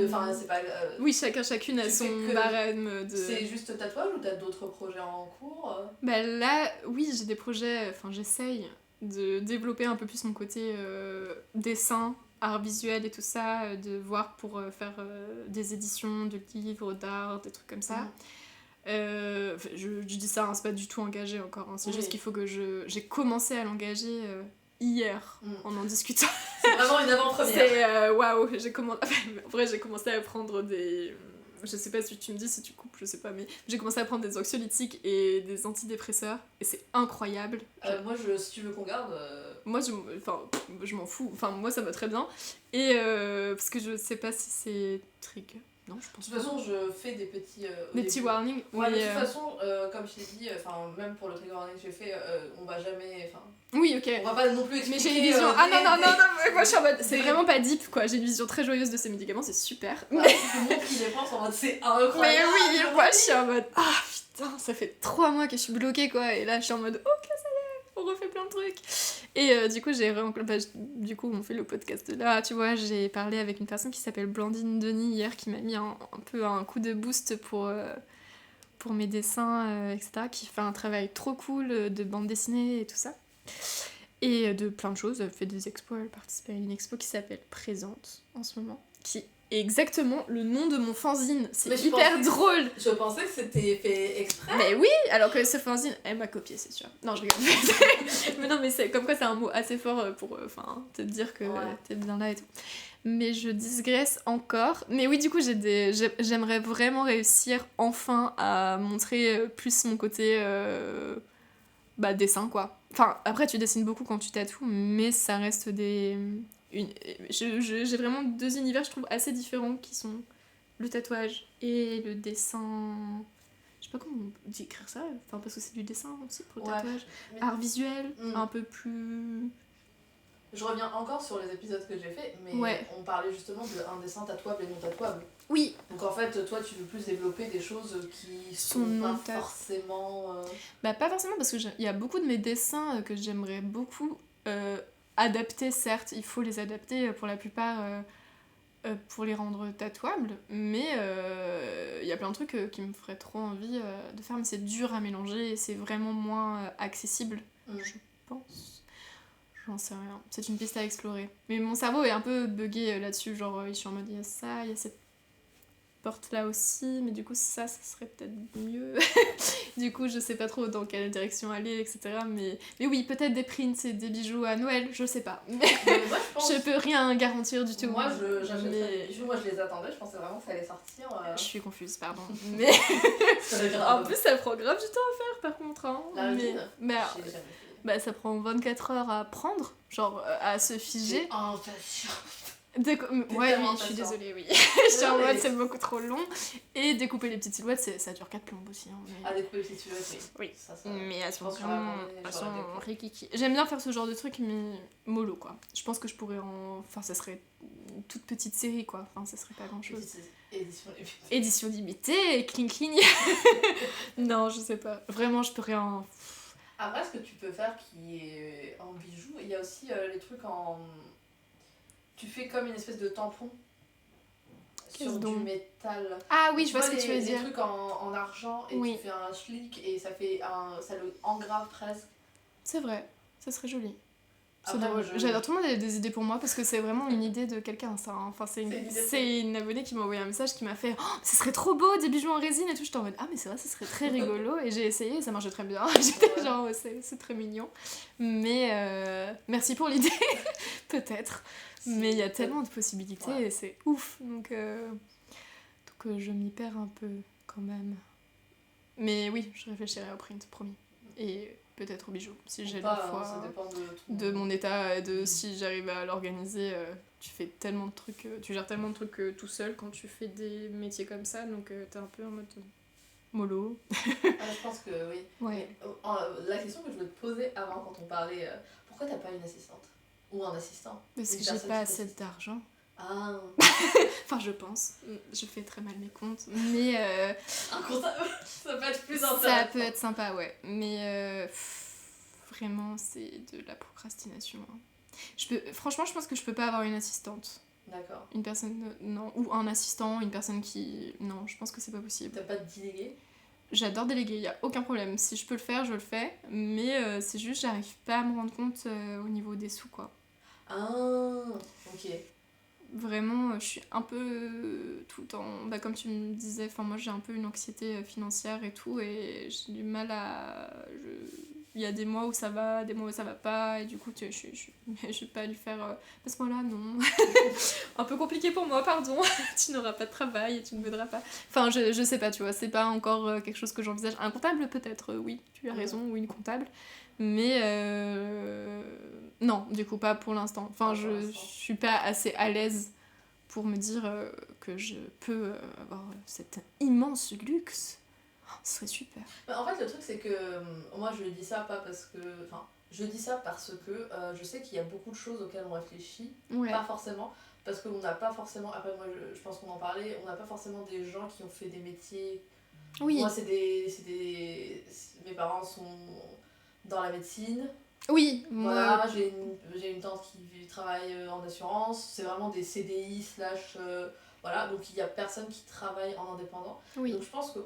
enfin c'est pas...
Oui, chacune a son barème de...
C'est juste tatouage ou t'as d'autres projets en cours?
Bah là, oui, j'ai des projets, enfin j'essaye de développer un peu plus mon côté dessin, art visuel et tout ça, de voir pour faire des éditions de livres, d'art, des trucs comme ça. Je dis ça, hein, c'est pas du tout engagé encore, hein, c'est juste qu'il faut que j'ai commencé à l'engager hier en discutant.
C'est vraiment une avant-première.
C'est waouh, en vrai j'ai commencé à prendre des... Je sais pas si tu me dis si tu coupes, je sais pas, mais j'ai commencé à prendre des anxiolytiques et des antidépresseurs et c'est incroyable.
Moi, si tu veux qu'on garde...
Moi, je m'en fous, enfin moi ça va très bien. Et parce que je sais pas si c'est trigger. Non, je pense
pas. De toute façon, je fais des petits...
des petits warnings.
Ouais, mais de toute façon, comme je t'ai dit, même pour le trigger warning que j'ai fait, on va jamais...
Oui, ok.
On va pas non plus expliquer...
Mais j'ai une vision... non, moi je suis en mode... C'est vraiment pas deep, quoi. J'ai une vision très joyeuse de ces médicaments, c'est super.
Ouais, tout le monde qui les pense en mode c'est incroyable.
Mais oui, moi je suis en mode... Ah putain, ça fait 3 mois que je suis bloquée, quoi. Et là, je suis en mode... Ok, ça y est, on refait plein de trucs. Et du coup, du coup, on fait le podcast là, tu vois, j'ai parlé avec une personne qui s'appelle Blandine Denis hier, qui m'a mis un peu un coup de boost pour mes dessins, etc., qui fait un travail trop cool de bande dessinée et tout ça. Et de plein de choses, elle fait des expos, elle participe à une expo qui s'appelle Présente, en ce moment, qui est exactement le nom de mon fanzine, c'est hyper drôle.
Je pensais que c'était fait exprès.
Mais oui, alors que ce fanzine, elle m'a copié, c'est sûr. Non, je rigole. Mais non, mais c'est comme quoi c'est un mot assez fort pour te dire que t'es bien là et tout. Mais je digresse encore. Mais oui, du coup, j'aimerais vraiment réussir enfin à montrer plus mon côté dessin, quoi. Enfin, après, tu dessines beaucoup quand tu tatoues, mais ça reste j'ai vraiment 2 univers, je trouve, assez différents, qui sont le tatouage et le dessin... Je sais pas comment décrire ça, enfin, parce que c'est du dessin aussi pour le tatouage. Mais... Art visuel, un peu plus...
Je reviens encore sur les épisodes que j'ai fait, mais on parlait justement d'un dessin tatouable et non tatouable.
Oui.
Donc en fait, toi, tu veux plus développer des choses qui sont pas forcément...
Bah pas forcément, parce qu'il y a beaucoup de mes dessins que j'aimerais beaucoup adapter, certes. Il faut les adapter pour la plupart pour les rendre tatouables, mais il y a plein de trucs qui me feraient trop envie de faire, mais c'est dur à mélanger et c'est vraiment moins accessible, je pense. J'en sais rien, c'est une piste à explorer. Mais mon cerveau est un peu buggé là-dessus, genre je suis en mode il y a ça, il y a cette porte là aussi, mais du coup ça serait peut-être mieux. Du coup je sais pas trop dans quelle direction aller, etc. Mais oui, peut-être des prints et des bijoux à Noël, je sais pas. Mais moi, je peux rien garantir du tout.
Moi j'achèterais des bijoux, moi je les attendais, je pensais vraiment que ça allait sortir.
Je suis confuse, pardon. Mais en plus ça prend grave du temps à faire par contre. Hein.
La routine,
mais bah ça prend 24 heures à prendre, genre à se figer. Ouais, oui, je suis désolée, oui. Je suis en mode, c'est beaucoup trop long. Et découper les petites silhouettes, ça dure 4 plombes aussi. Hein, mais...
découper les petites silhouettes, oui. Ça,
mais elles sont vraiment rikiki. J'aime bien faire ce genre de truc, mais mollo, quoi. Je pense que je pourrais Enfin, ça serait une toute petite série, quoi. Enfin, ça serait pas grand-chose. Édition limitée, cling cling. Non, je sais pas. Vraiment, je pourrais
Après, ce que tu peux faire qui est en bijoux, il y a aussi les trucs en... Tu fais comme une espèce de tampon sur du métal.
Ah oui, je vois ce que tu veux dire.
Des trucs en argent et tu fais un schlick et ça le engrave presque.
C'est vrai, ça serait joli.
Après,
J'adore, tout le monde a des idées pour moi parce que c'est vraiment une idée de quelqu'un ça. Hein. Enfin, c'est une abonnée qui m'a envoyé un message qui m'a fait oh, ce serait trop beau des bijoux en résine et tout. J'étais en mode ah mais c'est vrai, ça serait très rigolo et j'ai essayé et ça marchait très bien. J'étais genre c'est très mignon. Mais merci pour l'idée, peut-être. Mais il y a tellement de possibilités et c'est ouf. Donc je m'y perds un peu quand même. Mais oui, je réfléchirai au print, promis. Et peut-être aux bijoux, si j'ai la foi
ça dépend
de mon état, de si j'arrive à l'organiser. Tu fais tellement de trucs, tu gères tellement de trucs tout seul quand tu fais des métiers comme ça, donc t'es un peu en mode mollo.
Je pense que oui.
Ouais.
Mais, la question que je voulais te poser avant quand on parlait, pourquoi t'as pas une assistante ou un assistant?
Parce que j'ai pas assez d'argent.
Ah.
Enfin, je pense. Je fais très mal mes comptes. Mais.
Un comptable, ça peut être plus intéressant.
Ça peut être sympa, ouais. Mais vraiment, c'est de la procrastination. Hein. Franchement, je pense que je peux pas avoir une assistante.
D'accord.
Une personne. Non. Ou un assistant, une personne qui. Non, je pense que c'est pas possible.
T'as pas de délégué? J'adore
déléguer, y a aucun problème. Si je peux le faire, je le fais. Mais c'est juste, j'arrive pas à me rendre compte au niveau des sous, quoi.
Ah, ok.
Vraiment, je suis un peu tout le temps... Bah, comme tu me disais, moi j'ai un peu une anxiété financière et tout, et j'ai du mal à... Il y a des mois où ça va, des mois où ça va pas, et du coup, je vais pas lui faire... ce mois-là, non. Un peu compliqué pour moi, pardon. Tu n'auras pas de travail et tu ne voudras pas... Enfin, je sais pas, tu vois, c'est pas encore quelque chose que j'envisage. Un comptable, peut-être, oui, tu as raison, ou une comptable. Mais non, du coup pas pour l'instant. Enfin, je suis pas assez à l'aise pour me dire que je peux avoir cet immense luxe. Oh, ce serait super.
En fait, le truc c'est que moi je dis ça pas parce que... Enfin, je dis ça parce que je sais qu'il y a beaucoup de choses auxquelles on réfléchit. Ouais. Pas forcément. Parce qu'on n'a pas forcément... Après moi je pense qu'on en parlait. On n'a pas forcément des gens qui ont fait des métiers... Oui. Moi mes parents sont... dans la médecine.
Oui,
voilà, moi... j'ai une tante qui travaille en assurance, c'est vraiment des CDI / voilà, donc il y a personne qui travaille en indépendant. Oui. Donc je pense que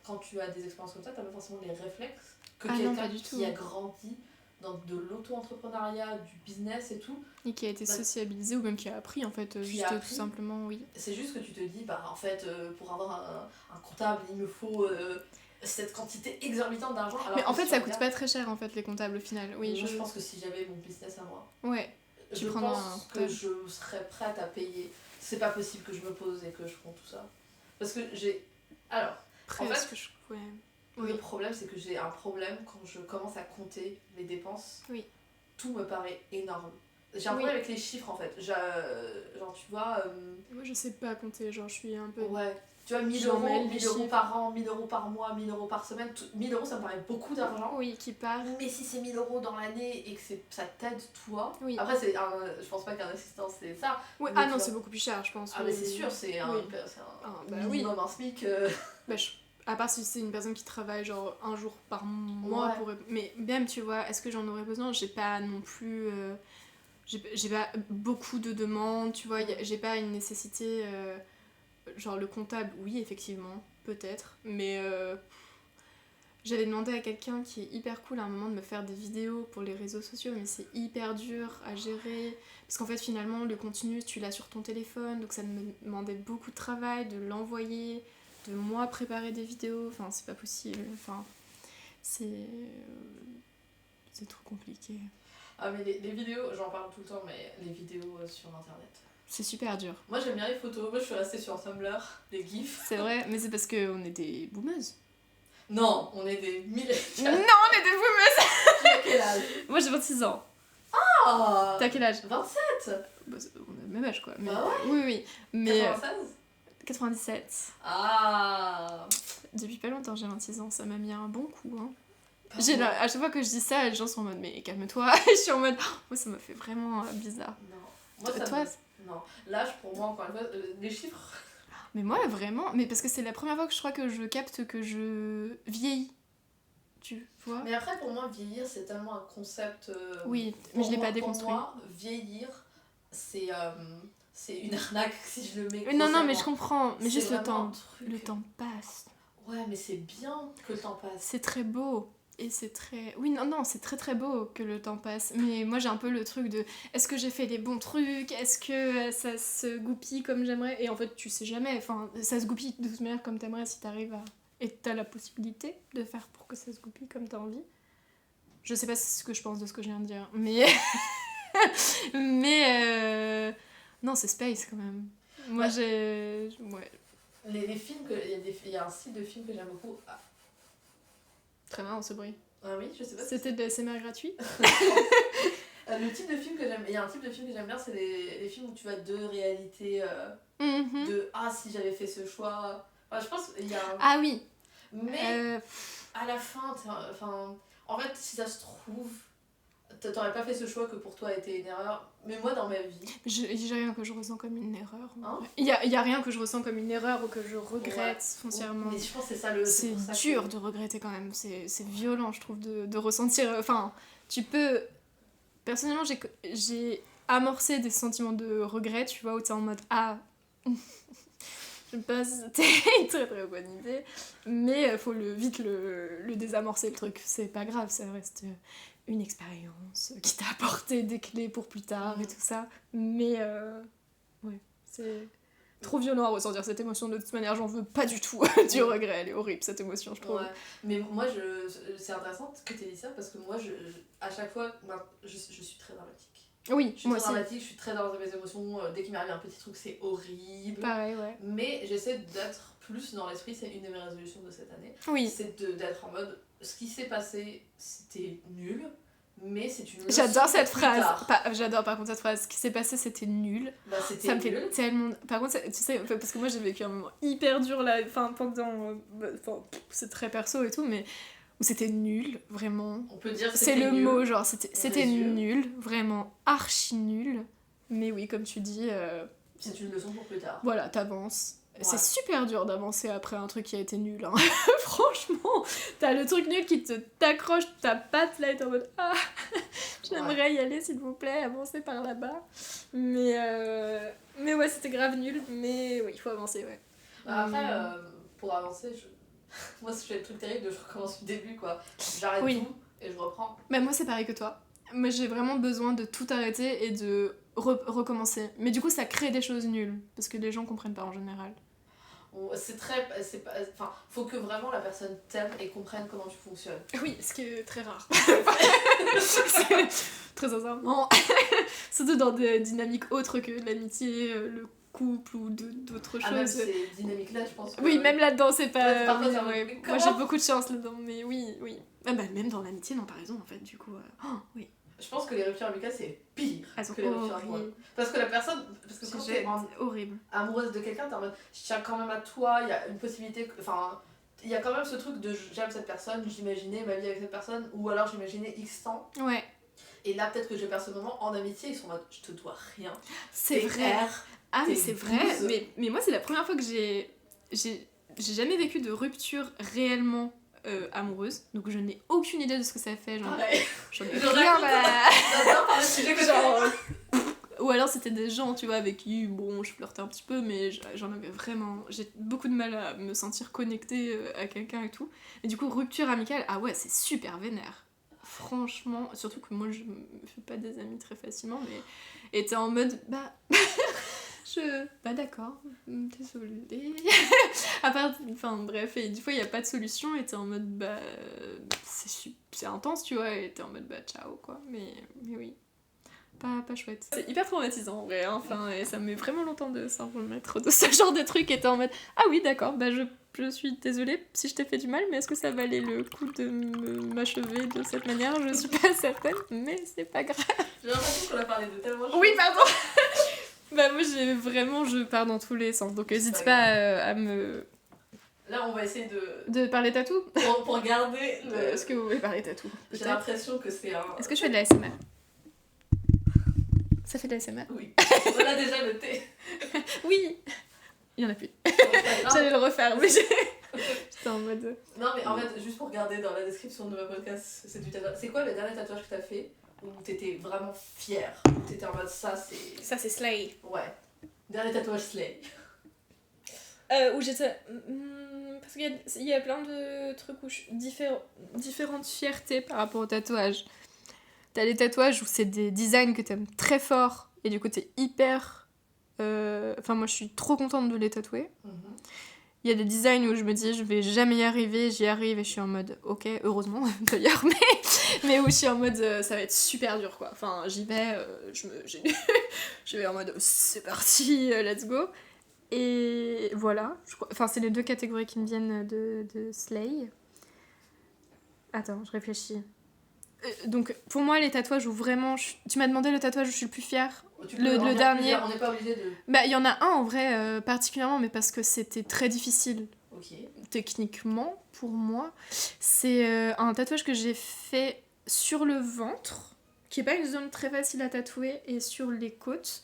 quand tu as des expériences comme ça, t'as pas forcément les réflexes que quelqu'un qui a grandi dans de l'auto-entrepreneuriat, du business et tout.
Et qui a été sociabilisé ou même qui a appris en fait, juste tout simplement, oui.
C'est juste que tu te dis, en fait, pour avoir un comptable, il me faut... cette quantité exorbitante d'argent.
Mais en fait, ça coûte pas très cher en fait les comptables au final. Oui,
moi, je pense que si j'avais mon business à moi,
je
pense que je serais prête à payer. C'est pas possible que je me pose et que je compte tout ça. Parce que j'ai. Alors, en fait, le problème, c'est que j'ai un problème quand je commence à compter les dépenses. Oui. Tout me paraît énorme. J'ai un problème avec les chiffres en fait. Genre, tu vois.
Moi, je sais pas compter, genre, je suis un peu.
Ouais. Tu vois, 1000 euros par an, 1000 euros par mois, 1000 euros par semaine. 1000 euros, ça me paraît beaucoup d'argent.
Oui, qui part.
Mais si c'est 1000 euros dans l'année et que ça t'aide toi. Oui. Après, je pense pas qu'un assistant c'est ça.
Ouais, ah non, c'est beaucoup plus cher, je pense.
Ah, mais c'est sûr, c'est un minimum, un SMIC.
À part si c'est une personne qui travaille genre un jour par mois. Mais même, tu vois, est-ce que j'en aurais besoin? J'ai pas non plus. J'ai pas beaucoup de demandes, tu vois, j'ai pas une nécessité. Genre le comptable, oui, effectivement, peut-être, mais j'avais demandé à quelqu'un qui est hyper cool à un moment de me faire des vidéos pour les réseaux sociaux, mais c'est hyper dur à gérer, parce qu'en fait finalement le contenu tu l'as sur ton téléphone, donc ça me demandait beaucoup de travail de l'envoyer, de moi préparer des vidéos, enfin c'est pas possible, enfin c'est trop compliqué.
Ah mais les vidéos, j'en parle tout le temps, mais les vidéos sur internet.
C'est super dur.
Moi j'aime bien les photos, moi je suis restée sur Tumblr, les gifs.
C'est vrai, mais c'est parce qu'on est des boomeuses.
Non, on est des millénaires.
Non, on est des boomeuses.
Tu as quel âge?
Moi j'ai 26 ans.
Ah.
T'as quel âge?
27.
Bah, on a le même âge quoi. Mais,
bah ouais.
Oui. Mais,
96
97.
Ah.
Depuis pas longtemps j'ai 26 ans, ça m'a mis un bon coup. Hein. À chaque fois que je dis ça, les gens sont en mode mais calme-toi. Je suis en mode moi ça m'a fait vraiment bizarre.
Non. Moi, toi non. L'âge pour moi, encore une fois, les chiffres.
Mais moi vraiment, mais parce que c'est la première fois que je crois que je capte que je vieillis. tu vois.
Mais après, pour moi, vieillir, c'est tellement un concept...
oui, mais je l'ai pas déconstruit.
Pour moi, vieillir, c'est une arnaque si je le mets
non, mais je comprends. Mais juste
le
temps passe.
Ouais, mais c'est bien que le temps passe.
C'est très beau. Et c'est très... Oui, non, c'est très très beau que le temps passe. Mais moi, j'ai un peu le truc de... Est-ce que j'ai fait les bons trucs ? Est-ce que ça se goupille comme j'aimerais ? Et en fait, tu sais jamais. Enfin, ça se goupille de toute manière comme t'aimerais si t'arrives à... Et t'as la possibilité de faire pour que ça se goupille comme t'as envie. Je sais pas ce que je pense de ce que je viens de dire. Mais... Non, c'est space quand même. Moi, j'ai... Ouais.
Les films, il y a un style de film que j'aime beaucoup. Ah.
Très marrant ce bruit.
Ah oui, je sais pas.
C'était de l'ASMR gratuit.
Le type de film que j'aime, il y a un type de film que j'aime bien, c'est les films où tu as deux réalités de si j'avais fait ce choix. Enfin, je pense qu'il y a.
Ah oui.
Mais à la fin, en fait, si ça se trouve, t'aurais pas fait ce choix que pour toi a été une erreur. Mais moi, dans ma vie.
J'ai rien que je ressens comme une erreur.
Hein
il y a rien que je ressens comme une erreur ou que je regrette foncièrement.
Mais je pense que c'est ça le.
C'est dur de regretter quand même. C'est violent, je trouve, de ressentir. Enfin, tu peux. Personnellement, j'ai amorcé des sentiments de regret, tu vois, où t'es en mode je sais pas si c'était une très très bonne idée, mais faut vite le désamorcer le truc. C'est pas grave, ça reste une expérience qui t'a apporté des clés pour plus tard et tout ça. Mais ouais, c'est trop violent à ressentir cette émotion. De toute manière, j'en veux pas du tout du regret. Elle est horrible cette émotion, je trouve.
Ouais. Mais moi, c'est intéressant que tu aies dit ça parce que moi, à chaque fois, je suis très dramatique.
Oui,
je suis très dramatique, je suis très dans mes émotions. Dès qu'il m'arrive un petit truc, c'est horrible.
Pareil, ouais.
Mais j'essaie d'être plus dans l'esprit, c'est une de mes résolutions de cette année.
Oui.
C'est d'être en mode, ce qui s'est passé, c'était nul. Mais c'est une leçon.
J'adore cette phrase. J'adore par contre cette phrase. Ce qui s'est passé, c'était nul.
Bah, c'était
ça me
nul.
fait tellement. Par contre, tu sais, parce que moi j'ai vécu un moment hyper dur là, pendant. C'est très perso et tout, mais où c'était nul, vraiment.
On peut dire que
c'est le
nul.
mot, genre c'était nul, vraiment archi nul. Mais oui, comme tu dis.
C'est une leçon pour plus tard.
Voilà, t'avances.
Ouais.
C'est super dur d'avancer après un truc qui a été nul. Hein. Franchement, t'as le truc nul qui t'accroche ta patte là et t'es en mode j'aimerais y aller s'il vous plaît, avancer par là-bas. Mais ouais, c'était grave nul. Mais oui, il faut avancer, ouais.
Après, pour avancer, moi je fais le truc terrible de je recommence du début quoi. J'arrête tout et je reprends.
Bah, moi c'est pareil que toi. Moi j'ai vraiment besoin de tout arrêter et de recommencer. Mais du coup ça crée des choses nulles parce que les gens comprennent pas en général. Enfin,
faut que vraiment la personne t'aime et comprenne comment tu fonctionnes.
Oui, ce qui est très rare. Très sincèrement. Surtout dans des dynamiques autres que l'amitié, le couple ou d'autres choses.
Même ces dynamiques-là, je pense.
Oui, même là-dedans, c'est pas.
Ouais,
moi, j'ai beaucoup de chance là-dedans, mais oui. Ah bah, même dans l'amitié, non, par exemple, en fait, du coup. Oui.
Je pense que les ruptures amicales, c'est pire que les ruptures amoureuses. Parce que quand t'es
horrible.
amoureuse de quelqu'un, t'es en mode je tiens quand même à toi, il y a une possibilité. Enfin, il y a quand même ce truc de j'aime cette personne, j'imaginais ma vie avec cette personne, ou alors j'imaginais X temps.
Ouais.
Et là, peut-être que je perds ce moment en amitié, ils sont en mode je te dois rien.
C'est vrai. Mais c'est vrai. Mais moi, c'est la première fois que j'ai jamais vécu de rupture réellement amoureuse, donc je n'ai aucune idée de ce que ça fait. J'en ai rien ou alors c'était des gens, tu vois, avec qui bon je flirtais un petit peu, mais j'en avais vraiment, j'ai beaucoup de mal à me sentir connectée à quelqu'un et tout. Et du coup rupture amicale, ah ouais, c'est super vénère. Franchement, surtout que moi je me fais pas des amis très facilement, mais et t'es en mode d'accord, désolée. Enfin bref, et des fois il n'y a pas de solution et t'es en mode c'est intense, tu vois, et t'es en mode ciao quoi. Mais oui, pas chouette. C'est hyper traumatisant en vrai, hein. Enfin, et ça me met vraiment longtemps de s'en remettre de ce genre de truc et t'es en mode ah oui d'accord, je suis désolée si je t'ai fait du mal, mais est-ce que ça valait le coup de m'achever de cette manière? Je suis pas certaine, mais c'est pas grave.
J'ai l'impression qu'on a parlé de tellement de choses.
Oui, pardon. Moi je pars dans tous les sens, donc n'hésite pas à me...
Là on va essayer
de parler tatou
pour garder le...
Est-ce que vous voulez parler tatou?
J'ai l'impression que c'est un...
Est-ce que je fais de la ASMR? Ça fait de la ASMR?
Oui. On l'a déjà noté.
Oui. Il y en a plus. J'allais le refaire, mais je T'es en mode...
Non, mais en fait, juste pour regarder dans la description de ma podcast, c'est du tatouage. C'est quoi le dernier tatouage que t'as fait où t'étais vraiment fière? Où t'étais en mode ça, c'est.
Ça, c'est Slay.
Ouais. Dernier tatouage Slay.
Où j'étais... parce qu'il y a plein de trucs où différentes fiertés par rapport au tatouage. T'as les tatouages où c'est des designs que t'aimes très fort et du coup t'es hyper... Enfin, moi je suis trop contente de les tatouer. Il y a des designs où je me dis je vais jamais y arriver, j'y arrive et je suis en mode ok, heureusement d'ailleurs, mais où je suis en mode ça va être super dur quoi. Enfin, j'y vais, je vais en mode c'est parti, let's go. Et voilà, enfin c'est les deux catégories qui me viennent de Slay. Attends, je réfléchis. Donc pour moi les tatouages où vraiment tu m'as demandé le tatouage où je suis le plus fière. Le dernier.
On n'est pas obligé de.
Bah il y en a un en vrai particulièrement, mais parce que c'était très difficile. Techniquement pour moi. C'est un tatouage que j'ai fait sur le ventre, qui est pas une zone très facile à tatouer, et sur les côtes,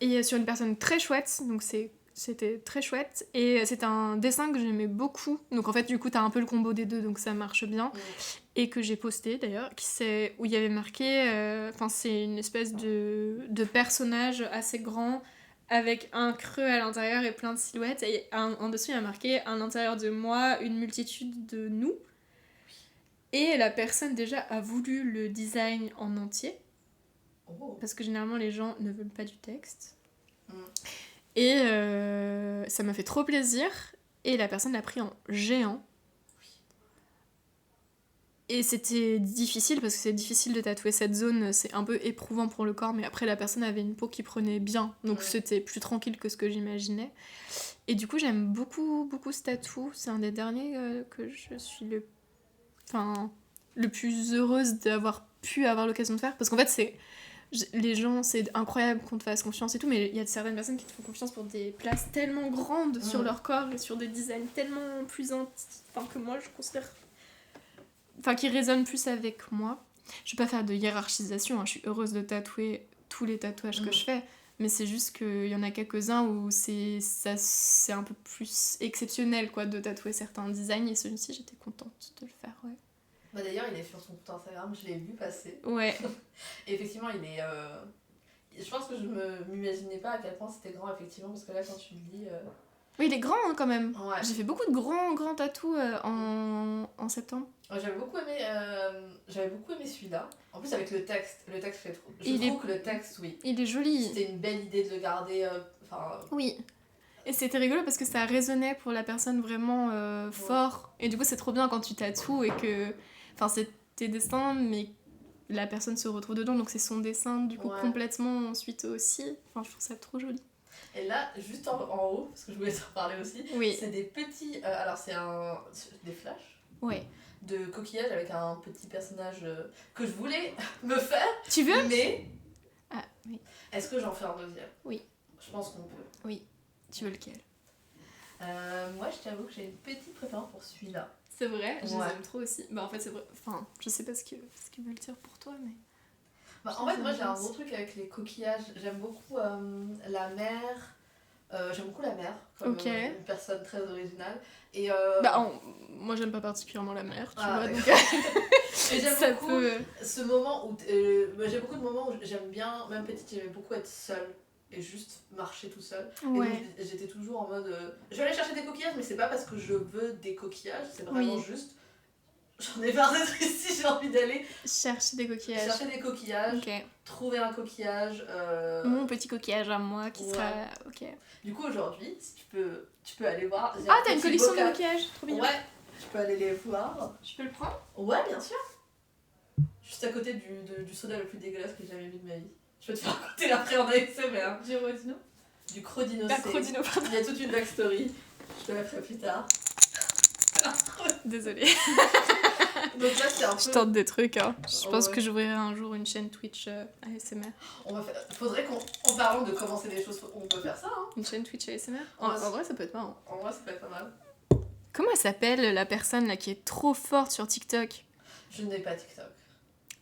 et sur une personne très chouette, donc c'était très chouette, et c'est un dessin que j'aimais beaucoup, donc en fait du coup t'as un peu le combo des deux, donc ça marche bien, et que j'ai posté d'ailleurs, où il y avait marqué, enfin c'est une espèce de personnage assez grand, avec un creux à l'intérieur et plein de silhouettes, et en dessous il y a marqué « À l'intérieur de moi, une multitude de nous ». Et la personne déjà a voulu le design en entier, parce que généralement les gens ne veulent pas du texte. Et ça m'a fait trop plaisir, et la personne l'a pris en géant. Et c'était difficile, parce que c'est difficile de tatouer cette zone, c'est un peu éprouvant pour le corps, mais après la personne avait une peau qui prenait bien, donc c'était plus tranquille que ce que j'imaginais. Et du coup j'aime beaucoup, beaucoup ce tatou, c'est un des derniers que je suis le plus heureuse d'avoir pu avoir l'occasion de faire, parce qu'en fait les gens, c'est incroyable qu'on te fasse confiance et tout, mais il y a certaines personnes qui te font confiance pour des places tellement grandes sur leur corps et sur des designs tellement plus que moi je considère... Enfin, qui résonnent plus avec moi. Je vais pas faire de hiérarchisation, hein. Je suis heureuse de tatouer tous les tatouages que je fais, mais c'est juste qu'il y en a quelques-uns où c'est un peu plus exceptionnel quoi, de tatouer certains designs, et celui-ci j'étais contente de le faire, ouais.
Bah d'ailleurs il est sur son compte Instagram, je l'ai vu passer.
Ouais.
Et effectivement il est... Je pense que je m'imaginais pas à quel point c'était grand effectivement, parce que là quand tu le dis...
Oui, il est grand hein, quand même.
Ouais.
J'ai fait beaucoup de grands tatous en septembre.
J'avais beaucoup aimé celui-là. En plus avec le texte je trouve que le texte, oui.
Il est joli.
C'était une belle idée de le garder.
Oui. Et c'était rigolo parce que ça résonnait pour la personne vraiment fort. Et du coup c'est trop bien quand tu tatoues et que... Enfin c'est tes dessins mais la personne se retrouve dedans, donc c'est son dessin du coup complètement ensuite aussi. Enfin je trouve ça trop joli.
Et là, juste en haut, parce que je voulais t'en parler aussi, c'est des petits... alors c'est des flashs de coquillages avec un petit personnage que je voulais me faire.
Tu veux?
Mais...
Ah oui.
Est-ce que j'en fais un deuxième?
Oui.
Je pense qu'on peut.
Oui. Tu veux lequel?
Moi je t'avoue que j'ai une petite préférence pour celui-là.
C'est vrai, je les aime trop aussi. Bah en fait c'est vrai, enfin je sais pas ce qu'ils veulent dire pour toi mais...
Bah, en fait moi j'ai un gros truc avec les coquillages, j'aime beaucoup la mer, j'aime beaucoup la mer comme une personne très originale. Et
moi j'aime pas particulièrement la mer, tu vois, donc...
Et j'aime beaucoup ce moment où... j'ai beaucoup de moments où j'aime bien, même petite j'aimais beaucoup être seule. Et juste marcher tout seul. Et donc j'étais toujours en mode je vais aller chercher des coquillages, mais c'est pas parce que je veux des coquillages, c'est vraiment juste j'en ai marre d'être ici, j'ai envie d'aller
chercher des coquillages,
trouver un coquillage,
mon petit coquillage à moi qui sera
du coup aujourd'hui si tu peux aller voir.
T'as une collection de coquillages, trop bien.
Je peux aller les voir.
Je peux le prendre?
Ouais bien sûr, juste à côté du soda le plus dégueulasse que j'ai jamais vu de ma vie. Je peux te faire raconter l'après en ASMR.
Du Rodino?
Du Crodino.
Crodino, pardon.
Il y a toute une backstory. Je te la ferai plus tard.
Désolée.
Donc là, c'est un peu...
Je tente des trucs, hein. Je pense que j'ouvrirai un jour une chaîne Twitch ASMR.
Faudrait qu'en parlant de commencer des choses, on peut faire ça, hein.
Une chaîne Twitch ASMR? En vrai, ça peut être marrant.
En vrai, ça peut être pas mal.
Comment elle s'appelle, la personne là qui est trop forte sur TikTok?
Je n'ai pas TikTok.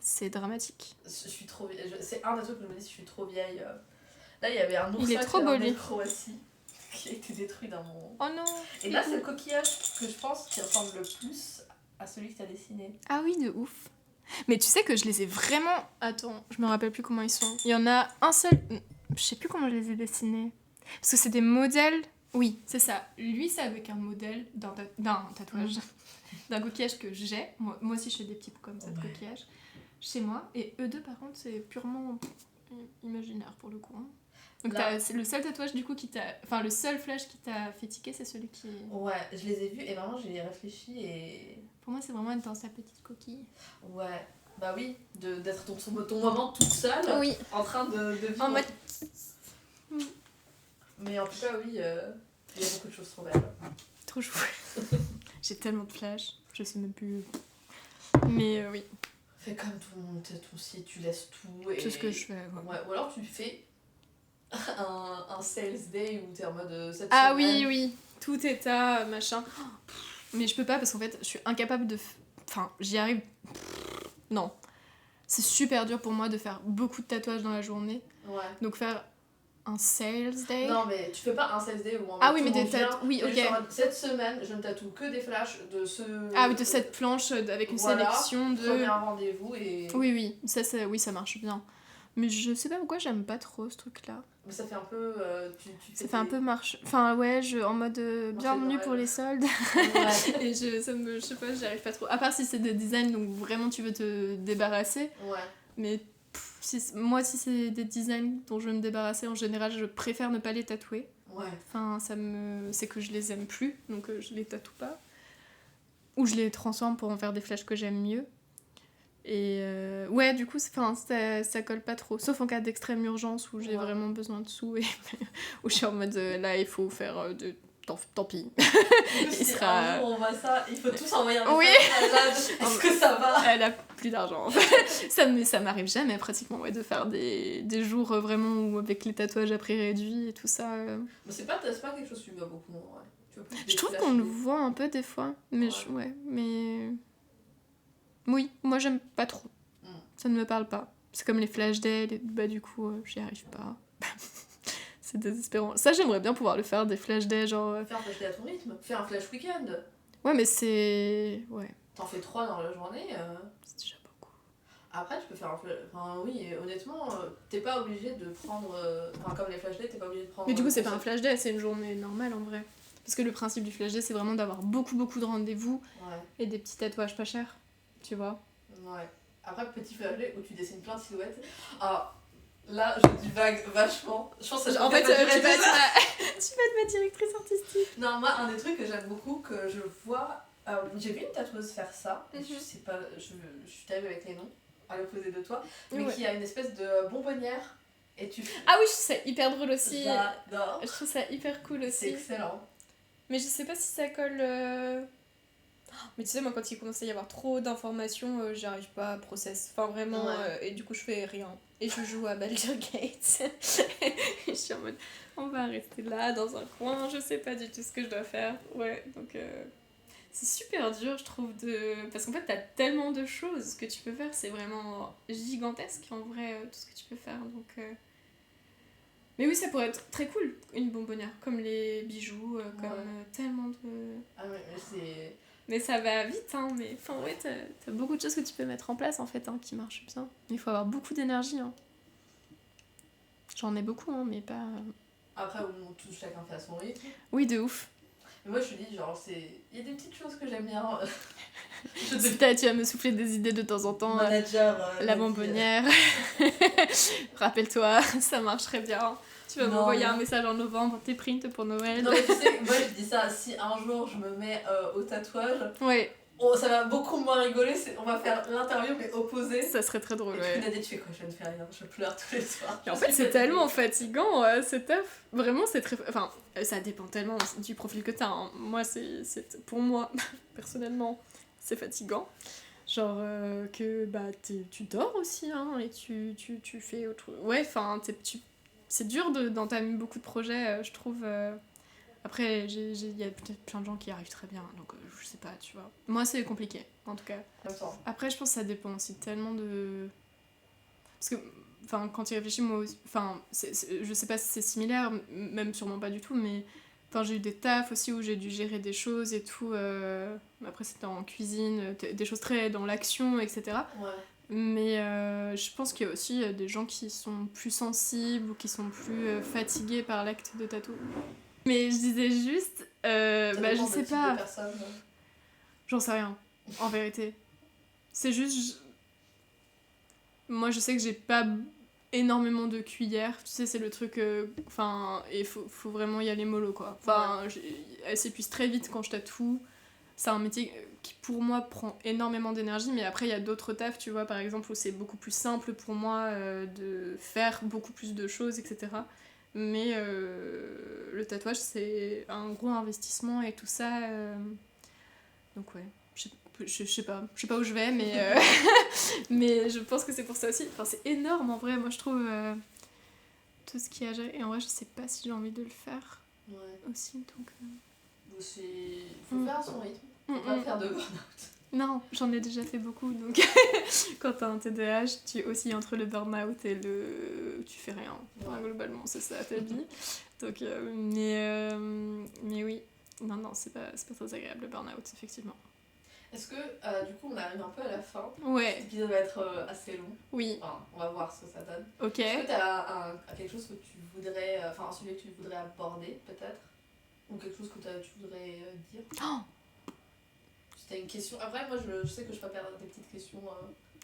C'est dramatique.
Je suis trop vieille. C'est un des trucs que je me dis, je suis trop vieille. Là, il y avait un oursin
qui est en
Croatie. qui a été détruit dans mon...
Oh non.
Et là, c'est le coquillage que je pense qui ressemble le plus à celui que t'as dessiné.
Ah oui, de ouf. Mais tu sais que je les ai vraiment... Attends, je me rappelle plus comment ils sont. Il y en a un seul... Je sais plus comment je les ai dessinés. Parce que c'est des modèles... Oui, c'est ça. Lui, c'est avec un modèle d'un tatouage. D'un coquillage que j'ai. Moi aussi, je fais des petits comme ça de coquillage. Chez moi. Et eux deux, par contre, c'est purement imaginaire pour le coup. Donc c'est le seul tatouage du coup qui t'a... Enfin, le seul flash qui t'a fait tiquer, c'est celui qui...
Ouais, je les ai vus et vraiment j'ai réfléchi et...
Pour moi, c'est vraiment être dans sa petite coquille.
Ouais, bah oui, d'être ton moment toute seule,
oui.
En train de vivre.
En mode...
Mais en tout cas, oui, il y a beaucoup de choses trop belles.
Trop chou. J'ai tellement de flash, je sais même plus... Mais oui.
Fais comme ton site, tu laisses tout et...
C'est ce que je fais,
ouais. Ou alors tu fais un sales day où t'es en mode cette
ah
semaine.
oui, tout est à machin. Mais je peux pas parce qu'en fait, je suis incapable de... Enfin, j'y arrive... Non. C'est super dur pour moi de faire beaucoup de tatouages dans la journée.
Ouais.
Donc faire un sales day...
Non, mais tu fais pas un sales day où on
ah oui, mais des tatouages... Oui, ok.
Genre, cette semaine, je ne tatoue que des flashs de ce...
Ah oui, de cette planche avec une sélection de...
Premier rendez-vous et...
Oui, ça marche bien. Mais je sais pas pourquoi j'aime pas trop ce truc-là.
Mais ça fait un peu...
ça fait un peu marche... Enfin, ouais, en mode bienvenue pour les soldes.
Ouais.
Et je sais pas, j'y arrive pas trop. À part si c'est des designs dont vraiment tu veux te débarrasser.
Ouais.
Mais si c'est des designs dont je veux me débarrasser, en général, je préfère ne pas les tatouer.
Ouais.
Enfin, c'est que je les aime plus, donc je les tatoue pas. Ou je les transforme pour en faire des flashs que j'aime mieux. Et ouais, du coup, ça colle pas trop. Sauf en cas d'extrême urgence où j'ai vraiment besoin de sous et où je suis en mode là, il faut faire tant pis.
Il sera... un jour on voit ça, il faut tous envoyer un message
oui.
à Jade. Est-ce que ça va?
Elle a plus d'argent. ça m'arrive jamais pratiquement de faire des jours vraiment où avec les tatouages à prix réduit et tout ça.
Mais c'est pas quelque chose que tu vois beaucoup. Ouais.
Je trouve qu'on le voit un peu des fois. Mais mais... Oui, moi j'aime pas trop. Ça ne me parle pas. C'est comme les flash days, bah du coup j'y arrive pas. C'est désespérant. Ça j'aimerais bien pouvoir le faire, des flash days genre...
Fais un flash day à ton rythme, fais un flash week-end.
Ouais mais c'est... Ouais.
T'en fais 3 dans la journée.
C'est déjà beaucoup.
Après tu peux faire un flash... Enfin oui, honnêtement, t'es pas obligé de prendre... Enfin comme les flash days, t'es pas obligé de prendre...
Mais du coup c'est pas un flash day, c'est une journée normale en vrai. Parce que le principe du flash day c'est vraiment d'avoir beaucoup de rendez-vous et des petits tatouages pas chers. Tu vois?
Ouais. Après, petit flash day où tu dessines plein de silhouettes. Ah, là, je divague vachement. Je pense que ça
en fait, tu vas être ma directrice artistique.
Non, moi, un des trucs que j'aime beaucoup, que je vois... j'ai vu une tatoueuse faire ça. Je sais pas, je suis taillée avec les noms, à l'opposé de toi. Mais qui a une espèce de bonbonnière. Et tu...
Ah oui, je trouve ça hyper drôle aussi.
J'adore.
Je trouve ça hyper cool aussi.
C'est excellent.
Mais je sais pas si ça colle... Mais tu sais, moi, quand il commence à y avoir trop d'informations, j'arrive pas à process. Enfin, vraiment, et du coup, je fais rien. Et je joue à Baldur's Gate. Et je suis en mode, on va rester là, dans un coin, je sais pas du tout ce que je dois faire. Ouais, donc... c'est super dur, je trouve, parce qu'en fait, t'as tellement de choses que tu peux faire, c'est vraiment gigantesque, en vrai, tout ce que tu peux faire, donc... Mais oui, ça pourrait être très cool, une bonbonnière, comme les bijoux, comme tellement de...
Ah ouais, mais c'est...
Mais ça va vite, hein, mais enfin ouais, t'as beaucoup de choses que tu peux mettre en place en fait, hein, qui marchent bien. Il faut avoir beaucoup d'énergie, hein. J'en ai beaucoup, hein, mais pas...
Après, tout chacun fait à son rythme.
Oui, de ouf.
Mais moi, je te dis, genre, il y a des petites choses que j'aime bien.
Tu vas me souffler des idées de temps en temps.
Manager,
la bonbonnière. Rappelle-toi, ça marcherait bien. Tu vas m'envoyer un message en novembre, tes prints pour Noël.
Non, mais tu sais, moi je dis ça, si un jour je me mets au tatouage, ça va beaucoup moins rigoler, on va faire l'interview mais opposé.
Ça serait très drôle,
et tu tu fais quoi? Je ne fais rien, je pleure tous les soirs.
Et en fait, c'est tellement fatigant, c'est tough. Vraiment, c'est très... Enfin, ça dépend tellement du profil que t'as. Hein. Moi, pour moi, personnellement, c'est fatigant. Genre que bah, tu dors aussi, hein, et tu fais autre... Ouais, enfin, c'est dur d'entamer beaucoup de projets, je trouve. Après, il y a peut-être plein de gens qui y arrivent très bien, donc je sais pas, tu vois. Moi, c'est compliqué, en tout cas. Après, je pense que ça dépend aussi tellement de... Parce que, enfin, quand tu réfléchis, moi aussi... Enfin, je sais pas si c'est similaire, même sûrement pas du tout, mais Enfin, j'ai eu des tafs aussi où j'ai dû gérer des choses et tout. Après, c'était en cuisine, des choses très dans l'action, etc.
Ouais.
Mais je pense qu'il y a aussi des gens qui sont plus sensibles ou qui sont plus fatigués par l'acte de tatou. Mais je disais juste, je sais pas. J'en sais rien, en vérité. C'est juste. Moi, je sais que j'ai pas énormément de cuillères. Tu sais, c'est le truc. Enfin, il faut vraiment y aller mollo, quoi. Enfin, elle s'épuise très vite quand je tatoue. C'est un métier qui, pour moi, prend énormément d'énergie. Mais après, il y a d'autres tafs, tu vois, par exemple, où c'est beaucoup plus simple pour moi de faire beaucoup plus de choses, etc. Mais le tatouage, c'est un gros investissement et tout ça. Donc, ouais. Je sais pas où je vais, mais, mais je pense que c'est pour ça aussi. Enfin, c'est énorme en vrai, moi je trouve tout ce qu'il y a à gérer. Et en vrai, je sais pas si j'ai envie de le faire aussi. Donc,
faut faire à son rythme, faut pas faire de burn-out.
Non, j'en ai déjà fait beaucoup. Donc, quand t'as un TDAH, tu oscilles entre le burn-out et le. Tu fais rien. Enfin, globalement, c'est ça ta vie. Donc, mais oui. Non, c'est pas très agréable le burn-out, effectivement.
Est-ce que, du coup, on arrive un peu à la fin.
Ouais.
Cet épisode va être assez long.
Oui.
Enfin, on va voir ce que ça donne.
Ok.
Est-ce que t'as quelque chose que tu voudrais... Enfin, un sujet que tu voudrais aborder, peut-être? Ou quelque chose que tu voudrais dire?
Oh.
Si t'as une question... Après, moi, je sais que je peux perdre des petites questions...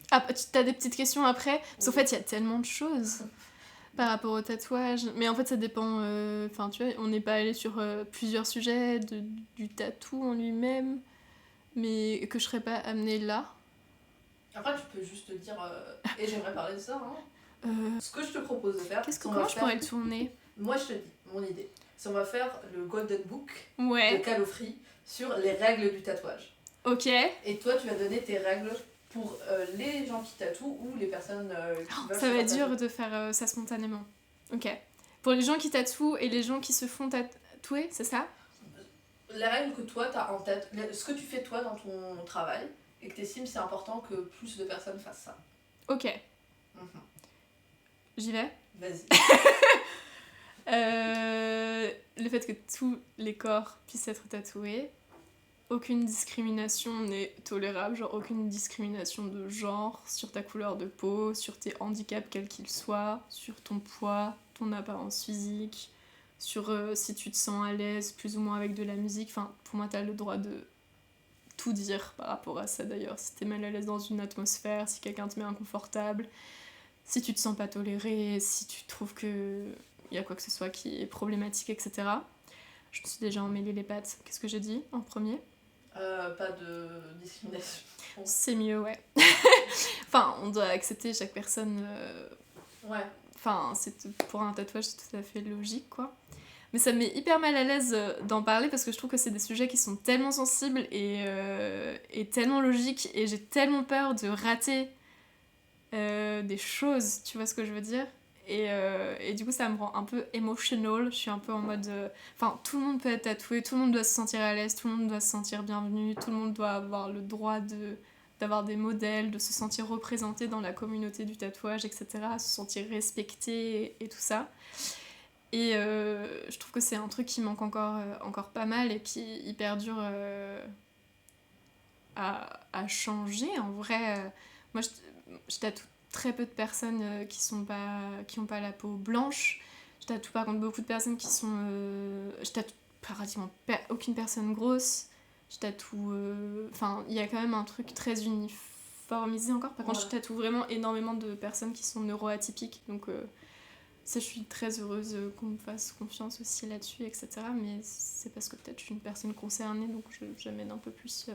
Ah, t'as des petites questions après? Parce qu'en fait, il y a tellement de choses par rapport au tatouage. Mais en fait, ça dépend... Enfin, tu vois, on n'est pas allé sur plusieurs sujets du tatou en lui-même. Mais que je serais pas amenée là.
Après, tu peux juste te dire et j'aimerais parler de ça. Ce que je te propose de faire.
Comment je pourrais le tourner?
Moi, je te dis, mon idée. C'est on va faire le Golden Book
de
Calofri sur les règles du tatouage.
Ok.
Et toi, tu vas donner tes règles pour les gens qui tatouent ou les personnes qui veulent.
Ça va être dur de faire ça spontanément. Ok. Pour les gens qui tatouent et les gens qui se font tatouer, c'est ça?
Les règles que toi t'as en tête, ce que tu fais toi dans ton travail et que t'estimes c'est important que plus de personnes fassent ça.
Ok. J'y vais?
Vas-y.
Le fait que tous les corps puissent être tatoués, aucune discrimination n'est tolérable, genre aucune discrimination de genre sur ta couleur de peau, sur tes handicaps quels qu'ils soient, sur ton poids, ton apparence physique, sur si tu te sens à l'aise plus ou moins avec de la musique. Enfin, pour moi, t'as le droit de tout dire par rapport à ça d'ailleurs. Si t'es mal à l'aise dans une atmosphère, si quelqu'un te met inconfortable, si tu te sens pas toléré, si tu trouves que y a quoi que ce soit qui est problématique, etc. Je me suis déjà emmêlé les pattes. Qu'est-ce que j'ai dit en premier?
Pas de discrimination.
C'est mieux, ouais. Enfin, on doit accepter chaque personne.
Ouais.
Enfin, pour un tatouage, c'est tout à fait logique, quoi. Mais ça me met hyper mal à l'aise d'en parler parce que je trouve que c'est des sujets qui sont tellement sensibles et tellement logiques et j'ai tellement peur de rater des choses, tu vois ce que je veux dire? Et du coup, ça me rend un peu emotional. Je suis un peu en mode... Enfin, tout le monde peut être tatoué, tout le monde doit se sentir à l'aise, tout le monde doit se sentir bienvenu, tout le monde doit avoir le droit d'avoir des modèles, de se sentir représenté dans la communauté du tatouage, etc., se sentir respecté et tout ça. Et je trouve que c'est un truc qui manque encore pas mal et qui est hyper dur à changer. En vrai, moi, je tatoue très peu de personnes qui ont pas la peau blanche. Je tatoue par contre beaucoup de personnes qui sont... je tatoue pratiquement aucune personne grosse. Je tatoue... Enfin, il y a quand même un truc très uniformisé encore. Par contre, je tatoue vraiment énormément de personnes qui sont neuroatypiques. Donc ça, je suis très heureuse qu'on me fasse confiance aussi là-dessus, etc. Mais c'est parce que peut-être je suis une personne concernée, donc j'amène un peu plus...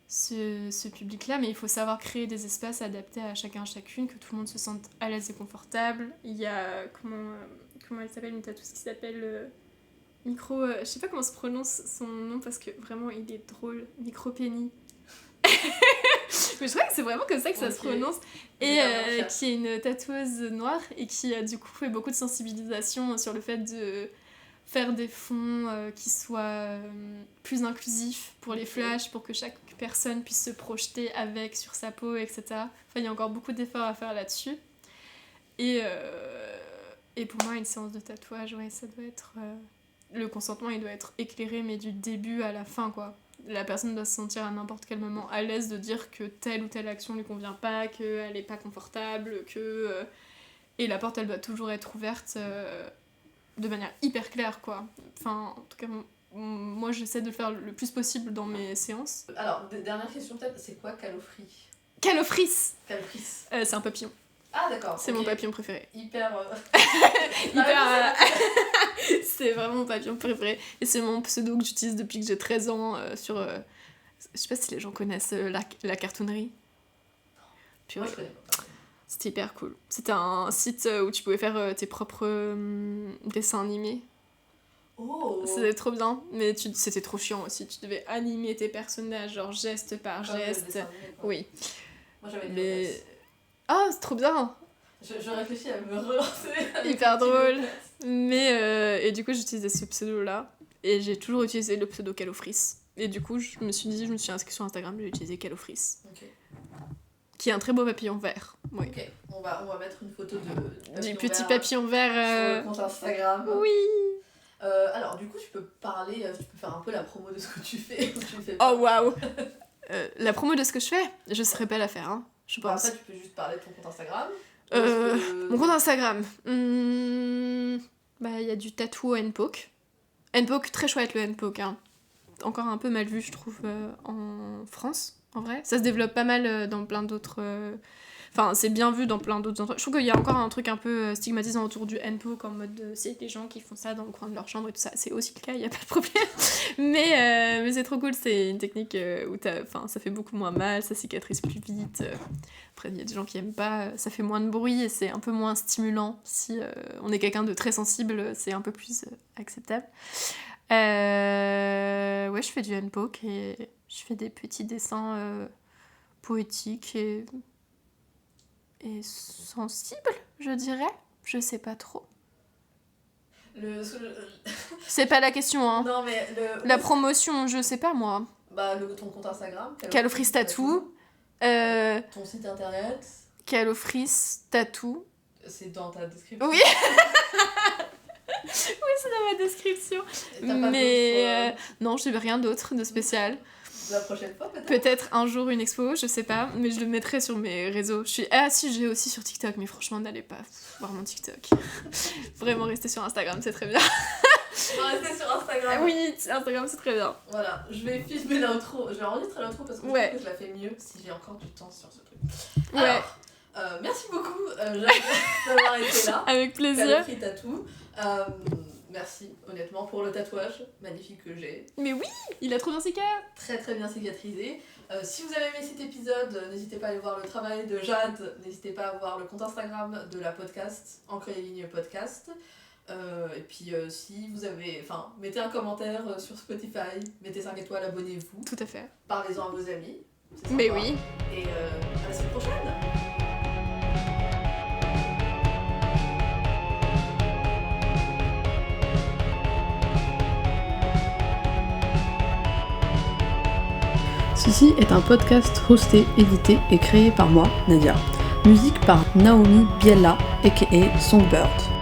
ce public-là, mais il faut savoir créer des espaces adaptés à chacune, que tout le monde se sente à l'aise et confortable. Il y a, comment elle s'appelle, une tatoueuse qui s'appelle je sais pas comment se prononce son nom parce que vraiment il est drôle, Micro Penny. Mais je crois que c'est vraiment comme ça que ça se prononce. Et qui est une tatoueuse noire et qui du coup fait beaucoup de sensibilisation sur le fait de faire des fonds qui soient plus inclusifs pour les flashs, pour que chaque personne puisse se projeter avec sur sa peau, etc. Enfin, il y a encore beaucoup d'efforts à faire là-dessus. Et pour moi, une séance de tatouage, ouais, ça doit être le consentement, il doit être éclairé, mais du début à la fin, quoi. La personne doit se sentir à n'importe quel moment à l'aise de dire que telle ou telle action lui convient pas, qu'elle est pas confortable, que... Et la porte, elle doit toujours être ouverte de manière hyper claire, quoi. Enfin, en tout cas, moi, j'essaie de le faire le plus possible dans mes séances.
Alors, dernière question peut-être, c'est quoi calofrie?
Calofris. C'est un papillon.
Ah d'accord.
C'est mon papillon préféré.
Hyper...
C'est vraiment mon papillon préféré. Et c'est mon pseudo que j'utilise depuis que j'ai 13 ans sur... Je sais pas si les gens connaissent la cartoonerie.
Moi, je connais pas.
C'était hyper cool. C'était un site où tu pouvais faire tes propres dessins animés.
Oh.
C'était trop bien, mais c'était trop chiant aussi. Tu devais animer tes personnages, genre geste par geste. Oui.
Moi j'avais
mais... Ah, c'est trop bien.
Je réfléchis à me relancer.
Hyper drôle. Mais et du coup j'utilisais ce pseudo là et j'ai toujours utilisé le pseudo Calofris. Et du coup je me suis inscrite sur Instagram, j'ai utilisé Calofris.
Ok.
Qui est un très beau papillon vert. Oui.
Ok, on va mettre une photo
du petit papillon vert
sur le compte Instagram.
Oui.
Alors du coup tu peux faire un peu la promo de ce que tu fais.
Oh waouh. La promo de ce que je fais, je saurais pas la faire, hein, je pense.
Après tu peux juste parler de ton compte Instagram.
Mon compte Instagram. Bah il y a du tattoo Npoke. Npoke, très chouette le Npoke, hein. Encore un peu mal vu je trouve en France. En vrai, ça se développe pas mal dans plein d'autres... Enfin, c'est bien vu dans plein d'autres endroits. Je trouve qu'il y a encore un truc un peu stigmatisant autour du Npoke, en mode c'est les gens qui font ça dans le coin de leur chambre et tout ça. C'est aussi le cas, il y a pas de problème. mais c'est trop cool, c'est une technique où ça fait beaucoup moins mal, ça cicatrise plus vite. Après, il y a des gens qui aiment pas, ça fait moins de bruit et c'est un peu moins stimulant. Si on est quelqu'un de très sensible, c'est un peu plus acceptable. Ouais, je fais du Npoke et je fais des petits dessins poétiques et sensibles, je dirais. Je sais pas trop. C'est pas la question, hein.
Non, mais
la promotion, je sais pas moi.
Bah, ton compte Instagram.
Calofris Tattoo.
Ton site internet.
Calofris Tattoo.
C'est dans ta description.
Oui. Oui, c'est dans ma description. Mais non, je n'ai rien d'autre de spécial.
La prochaine fois, peut-être.
Peut-être un jour une expo, je sais pas, mais je le mettrai sur mes réseaux. Ah si, j'ai aussi sur TikTok, mais franchement, n'allez pas voir mon TikTok. Vraiment, restez sur Instagram, c'est très bien.
Restez sur Instagram.
Oui, Instagram, c'est très bien.
Voilà, je vais filmer l'outro. Je vais enregistrer l'outro parce que je trouve que je la fais mieux si j'ai encore du temps sur ce truc. Alors, merci beaucoup d'avoir été là.
Avec plaisir.
Calofris Tattoo. Merci honnêtement pour le tatouage magnifique que j'ai.
Mais oui, il a trop bien cicatrisé.
Très très bien cicatrisé. Si vous avez aimé cet épisode, n'hésitez pas à aller voir le travail de Jade. N'hésitez pas à voir le compte Instagram de la podcast, Encre les lignes podcast. Et puis si vous avez... Enfin, mettez un commentaire sur Spotify, mettez 5 étoiles, abonnez-vous.
Tout à fait.
Parlez-en à vos amis.
Mais oui.
Et à la semaine prochaine. Ceci est un podcast hosté, édité et créé par moi, Nadia. Musique par Naomi Biella, aka Songbird.